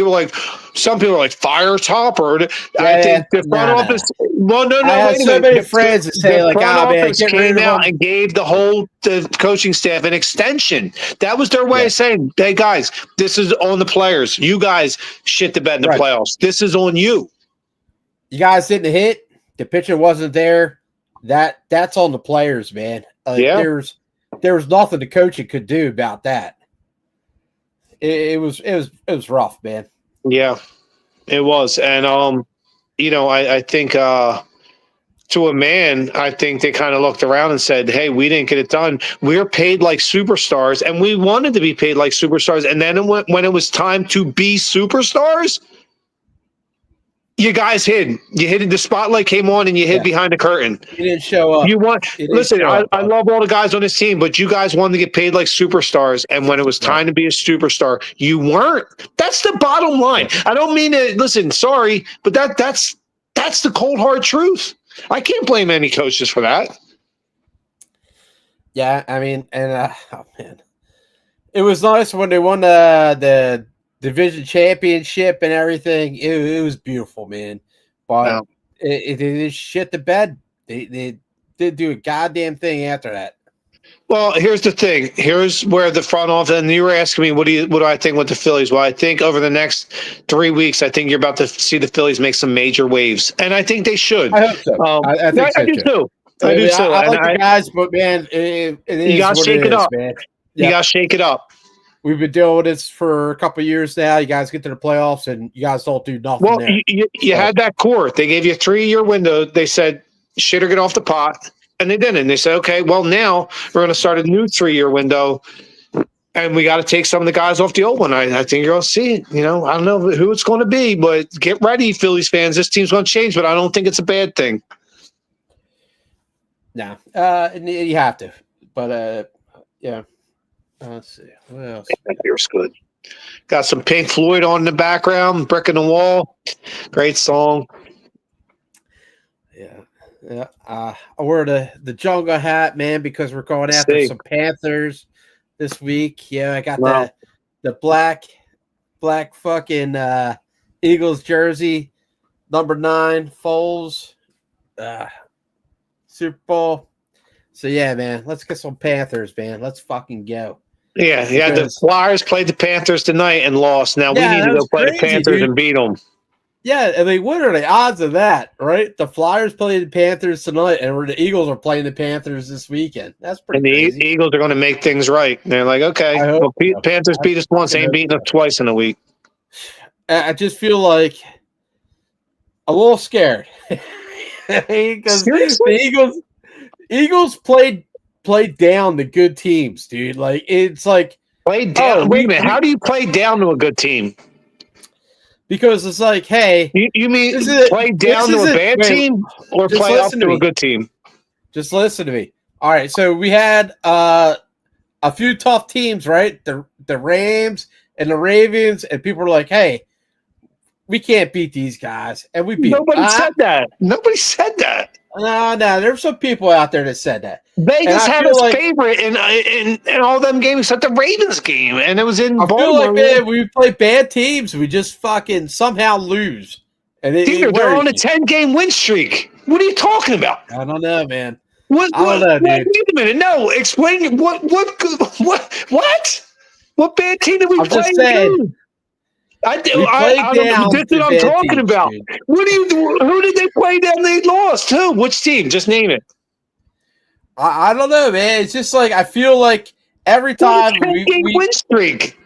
some people are like, fire Topper. I think the front office. Well, no. I had so many friends that say like, man, came out and gave the coaching staff an extension. That was their way of saying, hey guys, this is on the players. You guys shit the bed in the playoffs. This is on you. You guys didn't hit. The pitcher wasn't there. That's on the players, man. There was nothing the coaching could do about that. It was rough, man. Yeah, it was, and I think to a man, I think they kind of looked around and said, "Hey, we didn't get it done. We're paid like superstars, and we wanted to be paid like superstars. And then when it was time to be superstars." You guys hid. You hid. The spotlight came on, and you hid behind the curtain. You didn't show up. Listen, I love all the guys on this team, but you guys wanted to get paid like superstars, and when it was time to be a superstar, you weren't. That's the bottom line. I don't mean to. Listen, sorry, but that's the cold hard truth. I can't blame any coaches for that. Yeah, I mean, and man, it was nice when they won the division championship and everything. It was beautiful, man. But it shit the bed. They didn't do a goddamn thing after that. Well, here's the thing. Here's where the front office, and you were asking me, what do I think with the Phillies? Well, I think over the next 3 weeks, I think you're about to see the Phillies make some major waves, and I think they should. I hope so. I think so I do too. I do too. I like the guys, but man, it you got to shake it up, man. You got to shake it up. We've been doing this for a couple of years now. You guys get to the playoffs, and you guys don't do nothing. Well, you had that core. They gave you a 3-year window. They said, shit or get off the pot. And they didn't. And they said, okay, well, now we're going to start a new 3-year window, and we got to take some of the guys off the old one. I think you're going to see it. I don't know who it's going to be, but get ready, Phillies fans. This team's going to change, but I don't think it's a bad thing. No, you have to. But, yeah. Let's see. What else? That beer's good. Got some Pink Floyd on in the background, Brick in the Wall. Great song. Yeah, I wear the Jungle hat, man, because we're going after some Panthers this week. Yeah, I got the black fucking Eagles jersey, number 9, Foles, Super Bowl. So yeah, man, let's get some Panthers, man. Let's fucking go. Yeah. The Flyers played the Panthers tonight and lost. Now we need to go play the Panthers and beat them. Yeah, I mean, what are the odds of that, right? The Flyers play the Panthers tonight, and the Eagles are playing the Panthers this weekend. That's pretty crazy. And the Eagles are going to make things right. They're like, okay, Panthers beat us once, ain't beating us twice in a week. I just feel like a little scared. Because the Eagles played down the good teams, dude. Like, it's like... Played down? Wait a minute. How do you play down to a good team? Because it's like, hey, you mean play down to a bad team or play up to a good team? Just listen to me. All right, so we had a few tough teams, right? The Rams and the Ravens, and people were like, hey, we can't beat these guys, and we beat them. Nobody said that. Nobody said that. No, there's some people out there that said that. Vegas had us favorite in all them games except the Ravens game, and it was in Baltimore. I feel like, man, we play bad teams. We just fucking somehow lose. And they're on a 10-game win streak. What are you talking about? I don't know, man. I don't know, dude. Wait a minute. No, explain what? What bad team did we play? Just saying. I don't know. This is what I'm talking about. Dude. Who did they play down? They lost. Who? Which team? Just name it. I don't know, man. It's just like I feel like every time we win streak.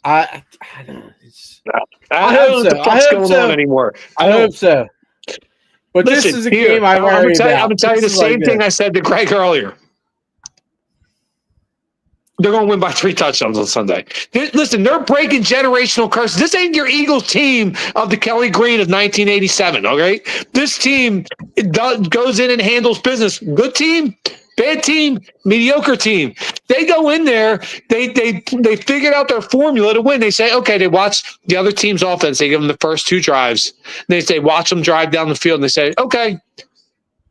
I don't know. I don't know what the fuck's going on anymore. I hope so. But listen, this is a game I worry about. I'm going to tell you the same thing I said to Greg earlier. They're going to win by 3 touchdowns on Sunday. Listen, they're breaking generational curses. This ain't your Eagles team of the Kelly Green of 1987, okay? This team goes in and handles business. Good team, bad team, mediocre team. They go in there, they figured out their formula to win. They say, okay, they watch the other team's offense. They give them the first 2 drives. They say, watch them drive down the field. And they say, okay.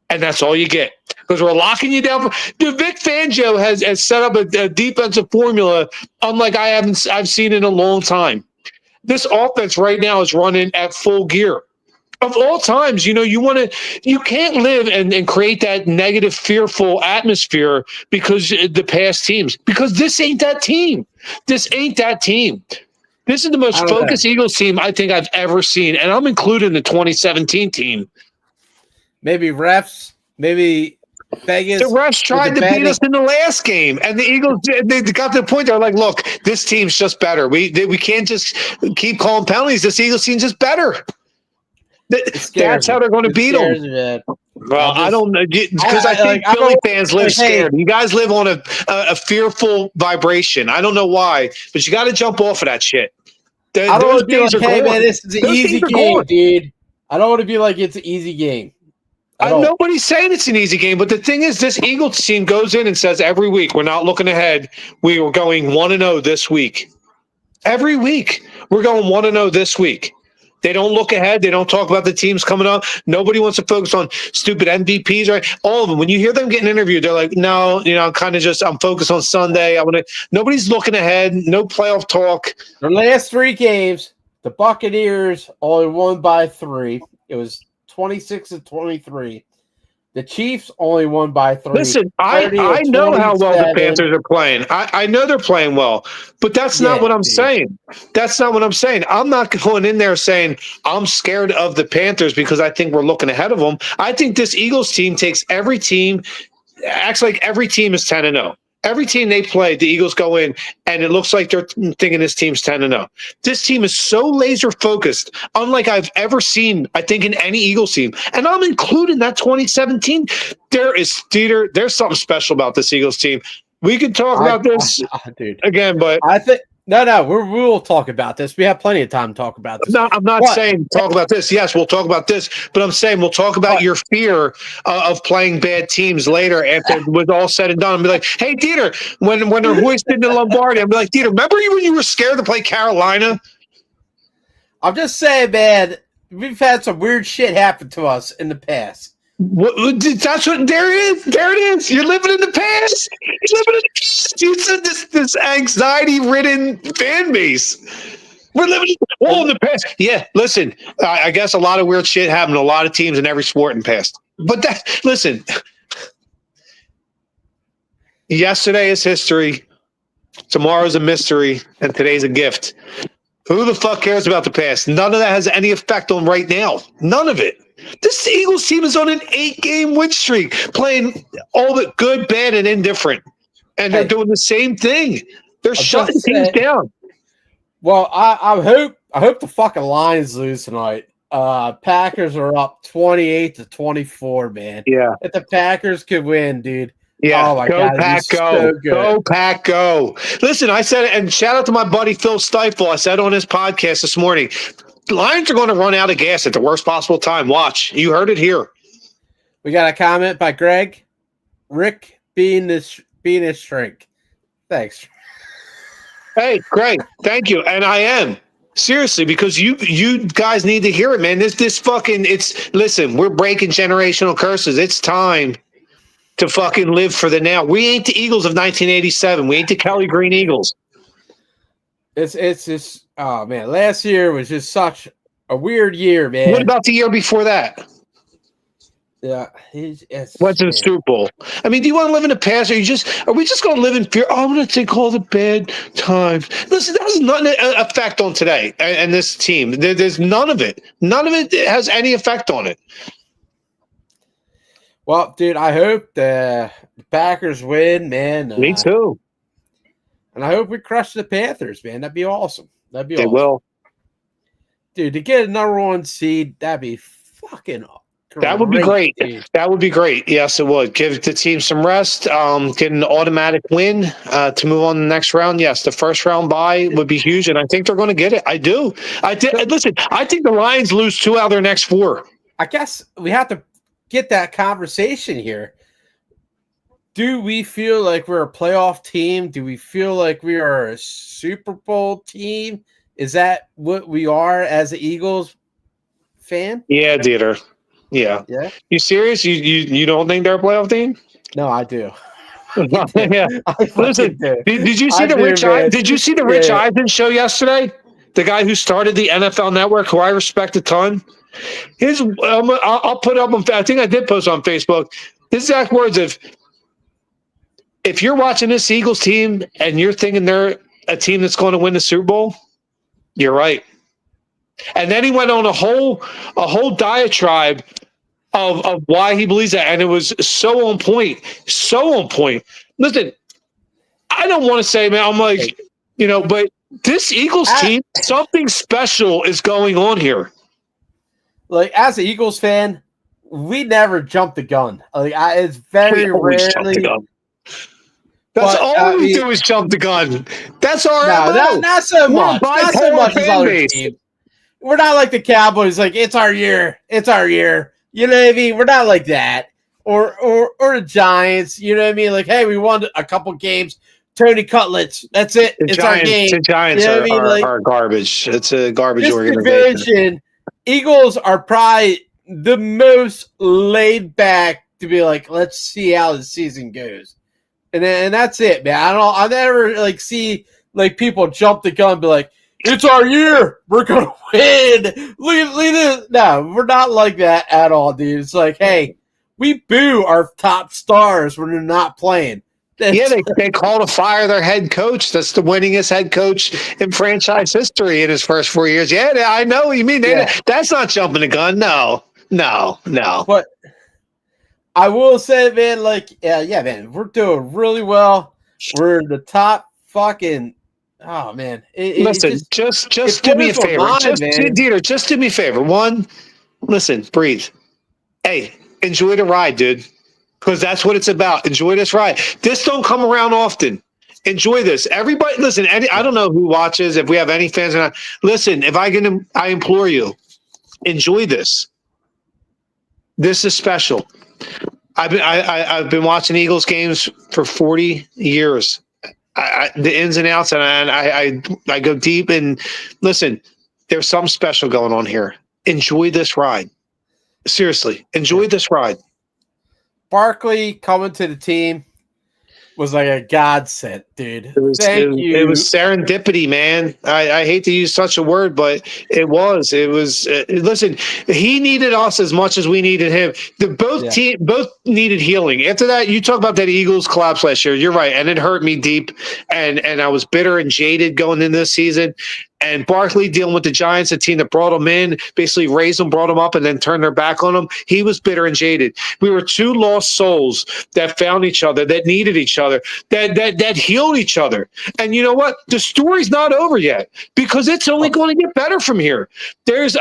And that's all you get. Because we're locking you down. Dude, Vic Fangio has set up a defensive formula unlike I've seen in a long time. This offense right now is running at full gear. Of all times, you can't live and create that negative, fearful atmosphere because the past teams. Because this ain't that team. This ain't that team. This is the most focused Eagles team I think I've ever seen. And I'm including the 2017 team. Maybe refs, maybe Vegas. The refs tried to beat us in the last game, and the Eagles they got to the point. They're like, "Look, this team's just better. We can't just keep calling penalties. This Eagles team's just better." That's how they're going to beat them. Well, I don't know because I think Philly fans live scared. You guys live on a fearful vibration. I don't know why, but you got to jump off of that shit. I don't want to be like, "Hey, man, this is an easy game, dude." I don't want to be like it's an easy game. Nobody's saying it's an easy game, but the thing is, this Eagles team goes in and says every week, we're not looking ahead. We are going 1-0 this week. Every week, we're going 1-0 this week. They don't look ahead. They don't talk about the teams coming up. Nobody wants to focus on stupid MVPs, right? All of them. When you hear them getting interviewed, they're like, no, I'm focused on Sunday. Nobody's looking ahead. No playoff talk. The last 3 games, the Buccaneers only won by 3. It was 26-23. The Chiefs only won by 3. Listen, I know how well the Panthers are playing. I know they're playing well, but that's not what I'm saying. That's not what I'm saying. I'm not going in there saying I'm scared of the Panthers because I think we're looking ahead of them. I think this Eagles team takes every team, acts like every team is 10-0. Every team they play, the Eagles go in, and it looks like they're thinking this team's 10-0. This team is so laser focused, unlike I've ever seen, I think, in any Eagles team. And I'm including that 2017. There's something special about this Eagles team. We could talk about this again, but I think no, we will talk about this. We have plenty of time to talk about this. No, I'm not saying talk about this. Yes, we'll talk about this, but I'm saying we'll talk about your fear of playing bad teams later after it was all said and done. And be like, hey, DeeTer, when they're hoisted in Lombardi, I'll be like, DeeTer, remember when you were scared to play Carolina? I'm just saying, man, we've had some weird shit happen to us in the past. That's what there it is. You're living in the past. You're living in the past. You said this anxiety-ridden fan base. We're living in the past. Yeah, listen, I guess a lot of weird shit happened to a lot of teams in every sport in the past. But listen, yesterday is history, tomorrow's a mystery, and today's a gift. Who the fuck cares about the past? None of that has any effect on right now. None of it. This Eagles team is on an 8-game win streak, playing all the good, bad, and indifferent. And they're doing the same thing. They're shutting teams down. Well, I hope the fucking Lions lose tonight. Packers are up 28-24, man. Yeah. If the Packers could win, dude. Yeah, oh my go God, Pack, go. So Go Pack, go. Listen, I said it, and shout out to my buddy Phil Stifle. I said on his podcast this morning, the Lions are going to run out of gas at the worst possible time. Watch. You heard it here. We got a comment by Greg. Rick being a shrink. Thanks. Hey, Greg, thank you. And I am. Seriously, because you guys need to hear it, man. Listen, we're breaking generational curses. It's time to fucking live for the now. We ain't the Eagles of 1987. We ain't the Kelly Green Eagles. It's just, oh man, last year was just such a weird year, man. What about the year before that? Yeah, went to the Super Bowl. I mean, do you want to live in the past, or are we just going to live in fear? Oh, I'm going to take all the bad times. Listen, that has nothing effect on today and this team. There's none of it. None of it has any effect on it. Well, dude, I hope the Packers win, man. Me too. And I hope we crush the Panthers, man. That'd be awesome. Awesome. They will. Dude, to get a number 1 seed, that'd be fucking that would be great. Dude. That would be great. Yes, it would. Give the team some rest. Get an automatic win to move on to the next round. Yes, the first round bye would be huge, and I think they're going to get it. I do. Listen, I think the Lions lose 2 out of their next 4. I guess we have to get that conversation here. Do we feel like we're a playoff team? Do we feel like we are a Super Bowl team? Is that what we are as an Eagles fan? Yeah, DeeTer. Yeah. You serious? You don't think they're a playoff team? No, I do. Yeah. Listen, did you see Did you see the Rich Eisen show yesterday? The guy who started the NFL Network, who I respect a ton. I'll put up on. I think I did post on Facebook. His exact words: if you're watching this Eagles team and you're thinking they're a team that's going to win the Super Bowl, you're right. And then he went on a whole diatribe of why he believes that, and it was so on point. So on point. Listen, I don't want to say, man, I'm like, but this Eagles team, something special is going on here. Like, as an Eagles fan, we never jump the gun. Like, it's very rarely. That's all we do is jump the gun. That's our not so much. Not so much as other teams. We're not like the Cowboys. Like, it's our year. It's our year. You know what I mean? We're not like that. Or the Giants. You know what I mean? Like, hey, we won a couple games. Tony Cutlets. That's it. It's our game. The Giants are garbage. It's a garbage organization. Eagles are probably the most laid back to be like, let's see how the season goes. And that's it, man. I never see people jump the gun and be like, it's our year. We're going to win. Look at this. No, we're not like that at all, dude. It's like, hey, We boo our top stars when they're not playing. They call to fire their head coach. That's the winningest head coach in franchise history in his first 4 years. Yeah, I know what you mean. That's not jumping the gun. No. But I will say, man, man, we're doing really well. We're in the top fucking. Oh man! Listen, just do me a favor. DeeTer, just do me a favor. One, listen, breathe. Hey, enjoy the ride, dude. Because that's what it's about. Enjoy this ride. This don't come around often. Enjoy this. Everybody, listen. I don't know who watches. If we have any fans or not, listen. I implore you, enjoy this. This is special. I've been watching Eagles games for 40 years. The ins and outs, and I go deep. And listen, there's something special going on here. Enjoy this ride. Seriously, enjoy this ride. Barkley coming to the team was like a godsend, dude. It was serendipity, man. I hate to use such a word, but it was. Listen, he needed us as much as we needed him. Both needed healing. After that, you talk about that Eagles collapse last year. You're right, and it hurt me deep, and I was bitter and jaded going into this season. And Barkley dealing with the Giants, a team that brought him in, basically raised him, brought him up, and then turned their back on him. He was bitter and jaded. We were two lost souls that found each other, that needed each other, that healed each other. And you know what? The story's not over yet because it's only going to get better from here. There's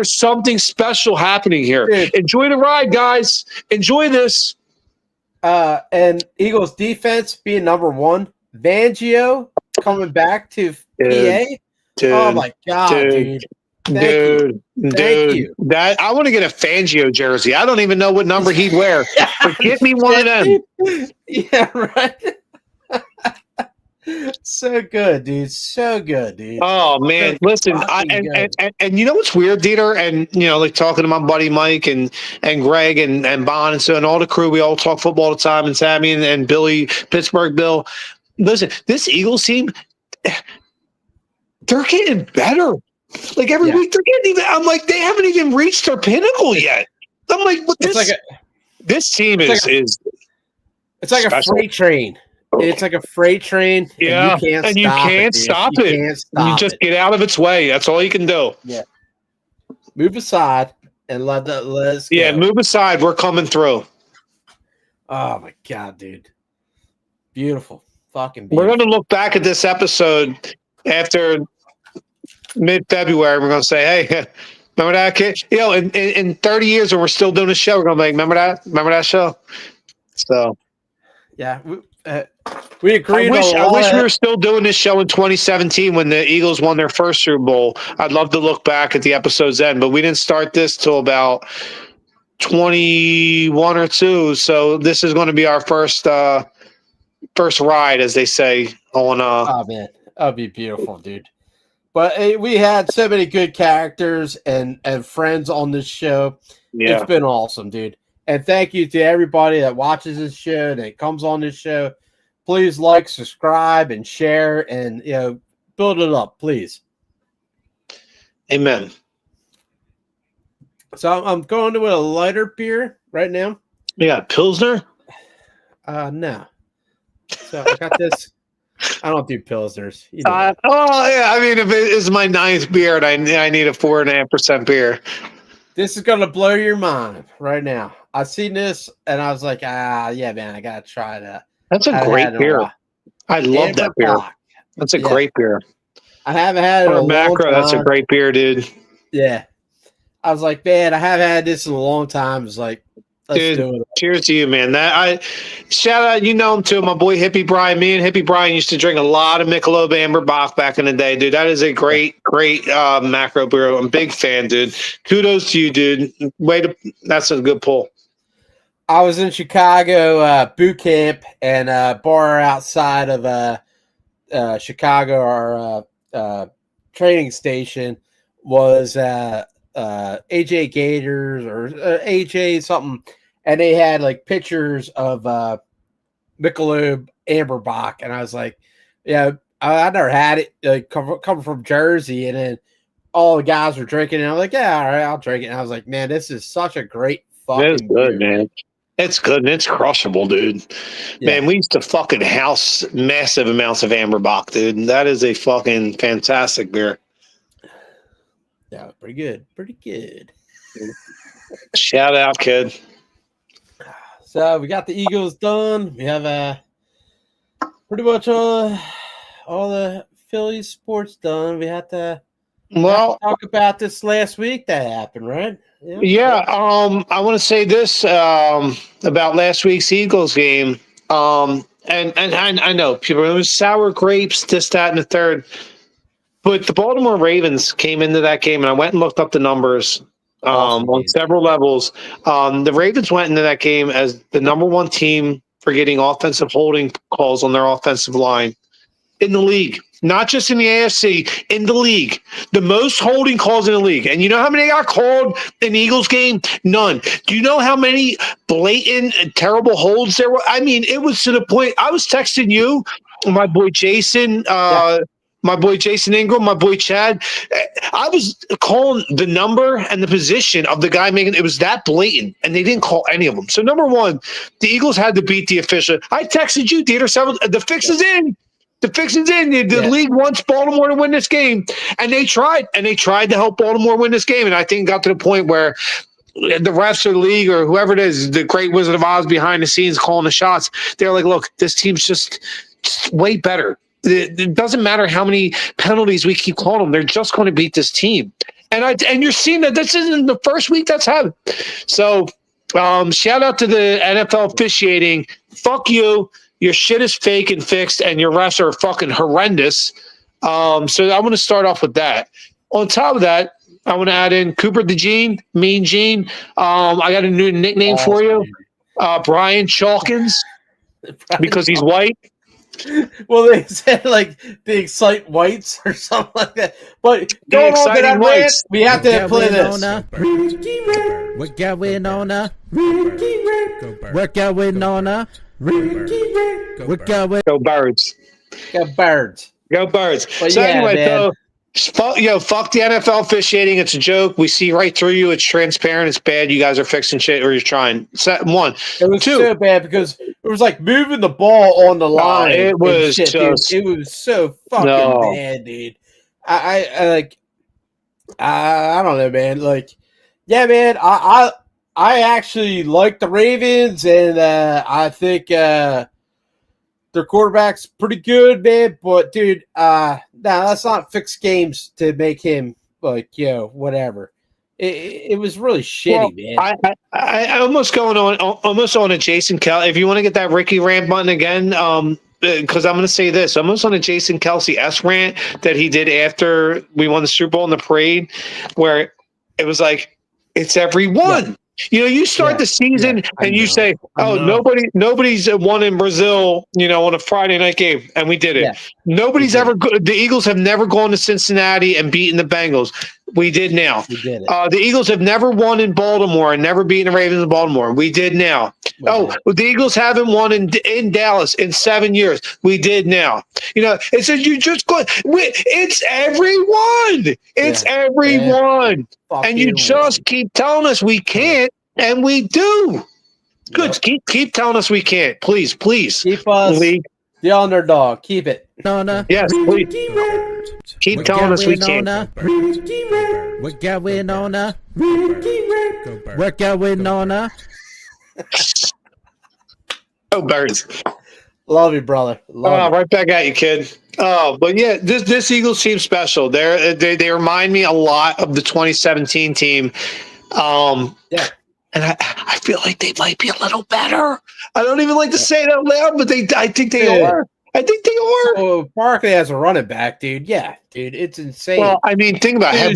something special happening here. Dude. Enjoy the ride, guys. Enjoy this. And Eagles defense being number one. Fangio coming back to PA. Dude, oh my God, dude! Thank you. That I want to get a Fangio jersey. I don't even know what number he'd wear. But get me one of them. Yeah, right. So good, dude. So good, dude. Oh man, listen. And you know what's weird, DeeTer, and like talking to my buddy Mike and Greg and Bon and so and all the crew. We all talk football all the time, and Sammy and Billy, Pittsburgh Bill. Listen, this Eagles team. They're getting better. Like every week, they're getting even. I'm like, they haven't even reached their pinnacle yet. I'm like, what this? This team is. It's like special. A freight train. It's like a freight train. Yeah, and you can't stop it. You just get out of its way. That's all you can do. Yeah. Move aside and let us go. Yeah, move aside. We're coming through. Oh my God, dude! Beautiful, fucking beautiful. We're going to look back at this episode after mid-February. We're going to say, hey, remember that kid? In 30 years when we're still doing the show, we're going to be like, remember that show? So, yeah, we agreed. I wish we were still doing this show in 2017 when the Eagles won their first Super Bowl. I'd love to look back at the episode's end, but we didn't start this till about 21 or 2. So this is going to be our first ride, as they say. Oh man, that'd be beautiful, dude. But we had so many good characters and friends on this show. Yeah. It's been awesome, dude. And thank you to everybody that watches this show, that comes on this show. Please like, subscribe, and share, and build it up, please. Amen. So I'm going to a lighter beer right now. Yeah, Pilsner? No. So I got this. I don't do Pilsners. Yeah. I mean, if it is my 9th beer and I need a 4.5% beer. This is going to blow your mind right now. I seen this and I was like, yeah, man, I got to try that. That's a great beer. I love that beer. That's a great beer. I haven't had it in a long time. That's a great beer, dude. Yeah. I was like, man, I haven't had this in a long time. It's like, let's do it. Cheers to you, man. Shout out, him too, my boy Hippie Brian. Me and Hippie Brian used to drink a lot of Michelob Amber Bach back in the day, dude. That is a great macro beer. I'm a big fan, dude. Kudos to you, dude. That's a good pull. I was in Chicago boot camp, and bar outside of Chicago, our training station was AJ Gators or AJ something, and they had like pictures of Michelob Amber Bach, and I was like, yeah, I never had it, like coming from Jersey, and then all the guys were drinking, and I'm like, yeah, all right, I'll drink it. And I was like, man, this is such a great fucking good, beer. man. It's good and it's crushable, dude. Yeah. Man, we used to fucking house massive amounts of Amberbach, dude. And that is a fucking fantastic beer. Yeah, pretty good. Pretty good. Shout out, kid. So we got the Eagles done. We have pretty much all the Phillies sports done. We had to talk about this last week that happened, right? Yeah. I want to say this about last week's Eagles game. And I know people, it was sour grapes, this, that, and the third. But the Baltimore Ravens came into that game, and I went and looked up the numbers on several levels. The Ravens went into that game as the number one team for getting offensive holding calls on their offensive line in the league. Not just in the AFC, in the league. The most holding calls in the league. And you know how many got called in the Eagles game? None. Do you know how many blatant and terrible holds there were? I mean, it was to the point I was texting you, my boy Jason, my boy Jason Ingram, my boy Chad. I was calling the number and the position of the guy making it was that blatant, and they didn't call any of them. So, number one, the Eagles had to beat the official. I texted you, DeeTer, the fix is in. The fix is in. The league wants Baltimore to win this game, and they tried to help Baltimore win this game. And I think it got to the point where the refs or the league or whoever it is, the great Wizard of Oz behind the scenes calling the shots, they're like, look, this team's just way better. It doesn't matter how many penalties we keep calling them. They're just going to beat this team. And you're seeing that this isn't the first week that's happened. So shout out to the NFL officiating. Fuck you. Your shit is fake and fixed, and your refs are fucking horrendous. So I'm going to start off with that. On top of that, I want to add in Cooper DeGene, Mean Gene. I got a new nickname for you, Brian Chalkins, because he's white. Well, they said like the Excite Whites or something like that. But going on to that rant, we have to play this. We're going on a We're going on a We're going. Go Birds. Go Birds. Go Birds. But So yeah, anyway, man. fuck the NFL officiating. It's a joke. We see right through you. It's transparent. It's bad. You guys are fixing shit, or you're trying. One. It was Two. so bad because it was like moving the ball on the line. It was shit, just. dude. It was so fucking bad, dude. I don't know, man. Like, yeah, man. I actually like the Ravens, and I think their quarterback's pretty good, man. But dude, that's not fixed games to make him like, whatever. It was really shitty, man. I almost on a Jason Kelce. If you want to get that Ricky rant button again, because I'm going to say this, almost on a Jason Kelce S rant that he did after we won the Super Bowl in the parade, where it was like, it's everyone. Yeah. You start the season and you say, nobody's won in Brazil, on a Friday night game, and we did it. Yeah. Nobody's ever. The Eagles have never gone to Cincinnati and beaten the Bengals. We did now. We did it. The Eagles have never won in Baltimore and never beaten the Ravens in Baltimore. We did now. The Eagles haven't won in Dallas in 7 years. We did now. It says you just go. It's everyone. It's everyone. And you just keep telling us we can't, and we do. Good. Keep telling us we can't. Please. Keep us the underdog. Keep it. Yes, please. Keep telling us we can't. We're going on a We're going on a Go Birds. Love you, brother. Right back at you, kid. But yeah, this Eagles team's special. They remind me a lot of the 2017 team. And I feel like they might be a little better. I don't even like to say it out loud, but I think they are. I think they are. Oh, Barkley has a running back, dude. Yeah, dude, it's insane. Well, I mean, think about it.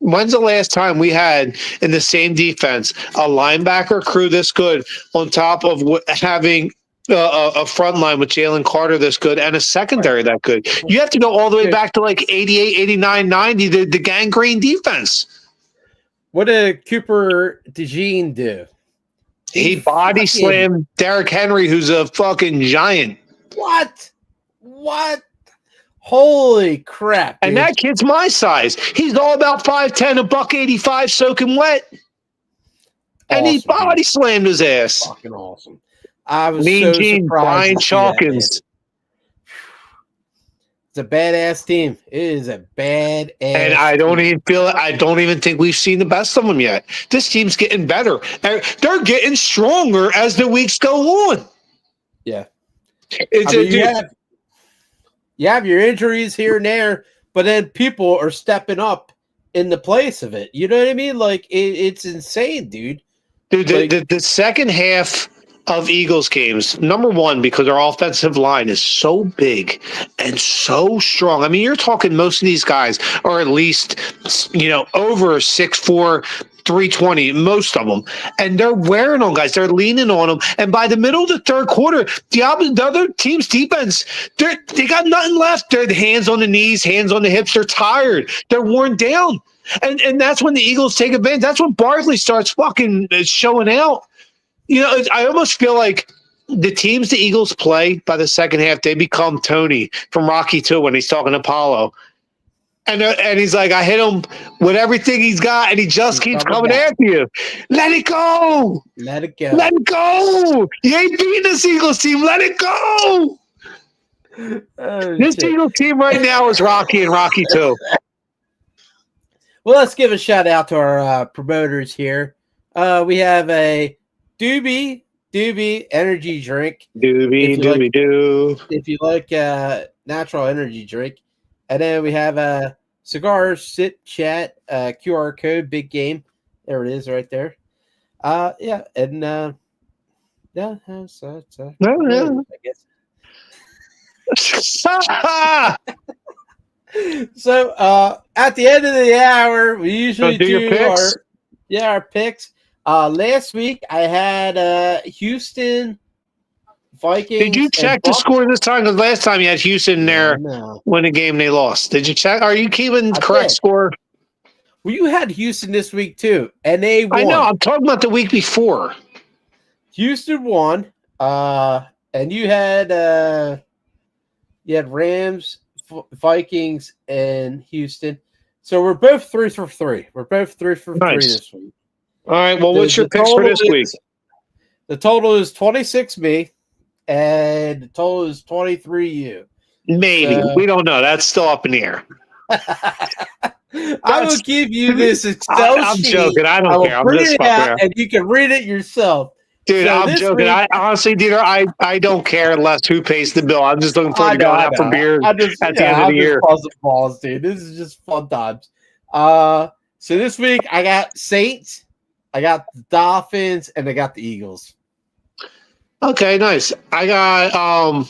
When's the last time we had in the same defense a linebacker crew this good on top of having a front line with Jalen Carter this good and a secondary that good? You have to go all the way back to like 88, 89, 90, the gangrene defense. What did Cooper DeGene do? He body slammed Derrick Henry, who's a fucking giant. What? Holy crap! Dude. And that kid's my size. He's all about 5'10", $185, soaking wet. And he awesome, body slammed his ass. fucking awesome. I was Mean so Gene, surprised Brian to see that, man. Chalkins. It's a badass team. It is a badass. And I don't even think we've seen the best of them yet. This team's getting better. They're getting stronger as the weeks go on. Yeah. You have your injuries here and there, but then people are stepping up in the place of it. You know what I mean? Like, it's insane, dude. Dude, the second half of Eagles games, number one, because our offensive line is so big and so strong. I mean, you're talking most of these guys are at least, over 6'4", 320, most of them. And they're wearing on guys. They're leaning on them. And by the middle of the third quarter, the other team's defense, they got nothing left. They're hands on the knees, hands on the hips. They're tired. They're worn down. And that's when the Eagles take advantage. That's when Barkley starts fucking showing out. I almost feel like the teams the Eagles play by the second half, they become Tony from Rocky II when he's talking to Apollo. And he's like, I hit him with everything he's got, and he just keeps coming after you. Let it go. Let it go. Let it go. You ain't beating this Eagles team. Let it go. This Eagles team right now is Rocky and Rocky II. Well, let's give a shout out to our promoters here. We have a Doobie energy drink. If you like natural energy drink. And then we have a cigar sip chat QR code, big game. There it is right there. Yeah. And I guess. So at the end of the hour, we usually do our picks. Last week I had Houston Vikings. Did you check the score this time? Because last time you had Houston there win a game they lost. Did you check? Are you keeping correct score? Well, you had Houston this week too, and they won. I know. I'm talking about the week before. Houston won, and you had Rams, Vikings, and Houston. So we're both 3 for 3. We're both 3 for 3 this week. All right. Well, what's your picks for this week? The total is 26 me, and the total is 23 you. Maybe. We don't know. That's still up in the air. I will give you this Excel sheet. I'm joking. I don't care. I'm just fucking around. And you can read it yourself. Dude, I'm joking. I honestly, DeeTer, I don't care unless who pays the bill. I'm just looking forward to going out for beer at the end of the year. Balls, dude. This is just fun times. So this week I got Saints, I got the Dolphins, and I got the Eagles. Okay, nice. I got I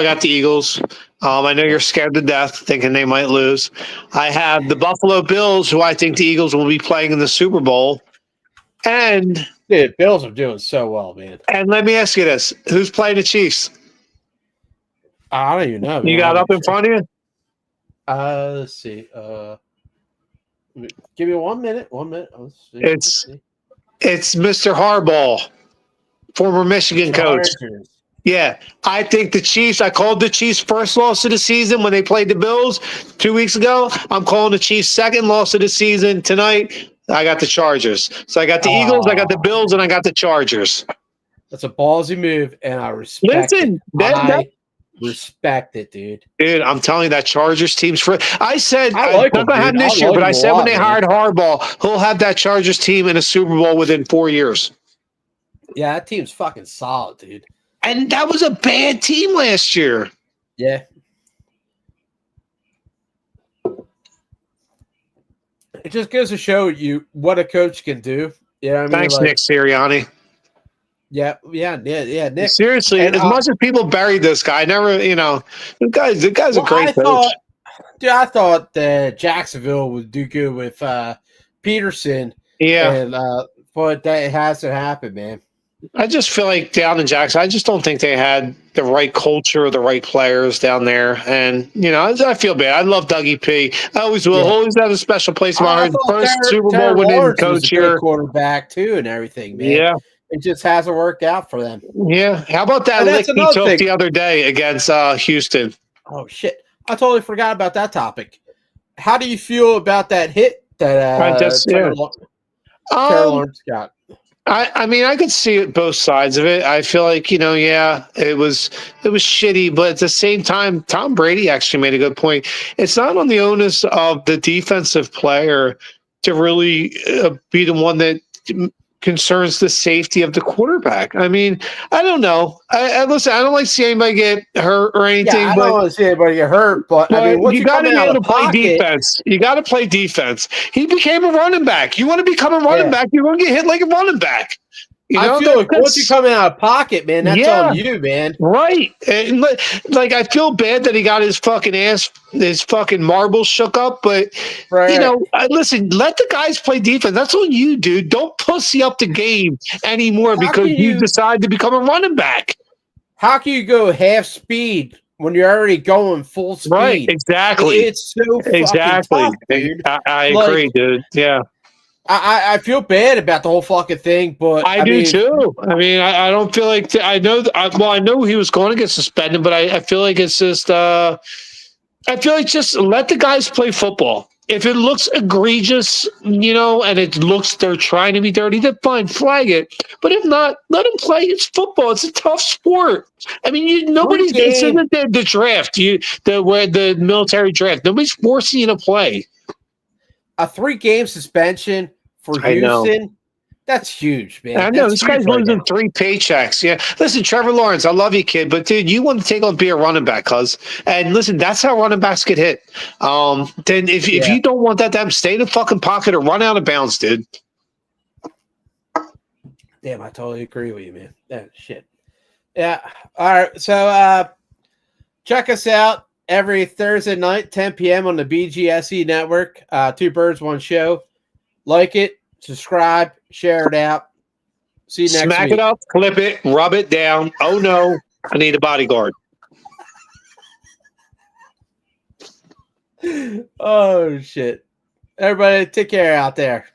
got the Eagles. I know you're scared to death, thinking they might lose. I have the Buffalo Bills, who I think the Eagles will be playing in the Super Bowl. And dude, Bills are doing so well, man. And let me ask you this: who's playing the Chiefs? I don't even know. You got up in front of you? Let's see. Give me 1 minute. 1 minute. It's Mr. Harbaugh, former Michigan coach. Yeah, I think the Chiefs. I called the Chiefs' first loss of the season when they played the Bills 2 weeks ago. I'm calling the Chiefs' second loss of the season tonight. I got the Chargers. So I got the Eagles, I got the Bills, and I got the Chargers. That's a ballsy move, and I respect it. I respect it, dude. Dude, I'm telling you, that Chargers team's for. I said I like not going to happen this year, but I said when they hired Harbaugh, he'll have that Chargers team in a Super Bowl within 4 years. Yeah, that team's fucking solid, dude. And that was a bad team last year. Yeah. It just goes to show you what a coach can do. Yeah, Thanks, Nick Sirianni. Yeah, Nick. Seriously, and, as much as people buried this guy, the guy's a great coach. I thought that Jacksonville would do good with Peterson. Yeah, and, but that hasn't happened, man. I just feel like down in Jackson, I just don't think they had the right culture, the right players down there. And, I feel bad. I love Dougie P. I always will. Always have a special place in my heart. First Super Bowl winning coach here. Quarterback, too, and everything, man. Yeah. It just hasn't worked out for them. Yeah. How about that lick he took the other day against Houston? Oh, shit. I totally forgot about that topic. How do you feel about that hit that Lawrence got? I mean, I could see it both sides of it. I feel like, yeah, it was shitty, but at the same time, Tom Brady actually made a good point. It's not on the onus of the defensive player to really be the one that concerns the safety of the quarterback. I mean, I don't know. I listen, I don't like seeing anybody get hurt or anything. Yeah, I don't want to see anybody get hurt, but I mean, once you got to be able to play pocket, defense. You got to play defense. He became a running back. You want to become a running back, you're going to get hit like a running back. I feel like once you come out of pocket, man, that's on you, man. Right. And like, I feel bad that he got his fucking marbles shook up, but listen, let the guys play defense. That's on you, dude. Don't pussy up the game anymore because you decide to become a running back. How can you go half speed when you're already going full speed? Right. Exactly. It's so fucking tough, dude. I agree, dude. Yeah. I feel bad about the whole fucking thing, but I do too. I mean, I don't feel like I know he was going to get suspended, but I feel like it's just I feel like just let the guys play football. If it looks egregious, and it looks they're trying to be dirty, then fine, flag it. But if not, let them play. It's football. It's a tough sport. I mean, nobody's it's in the draft. The military draft. Nobody's forcing you to play. A 3-game suspension for Houston, that's huge, man. I know. This guy's losing 3 paychecks. Yeah. Listen, Trevor Lawrence, I love you, kid, but dude, you want to take on be a running back, and listen, that's how running backs get hit. Then if you don't want that to happen, stay in the fucking pocket or run out of bounds, dude. Damn, I totally agree with you, man. That shit. Yeah. All right. So check us out every Thursday night, 10 p.m. on the BGSE network. 2 birds, 1 show. Like it, subscribe, share it out. See you next week. Smack it up, clip it, rub it down. Oh no, I need a bodyguard. Oh shit. Everybody, take care out there.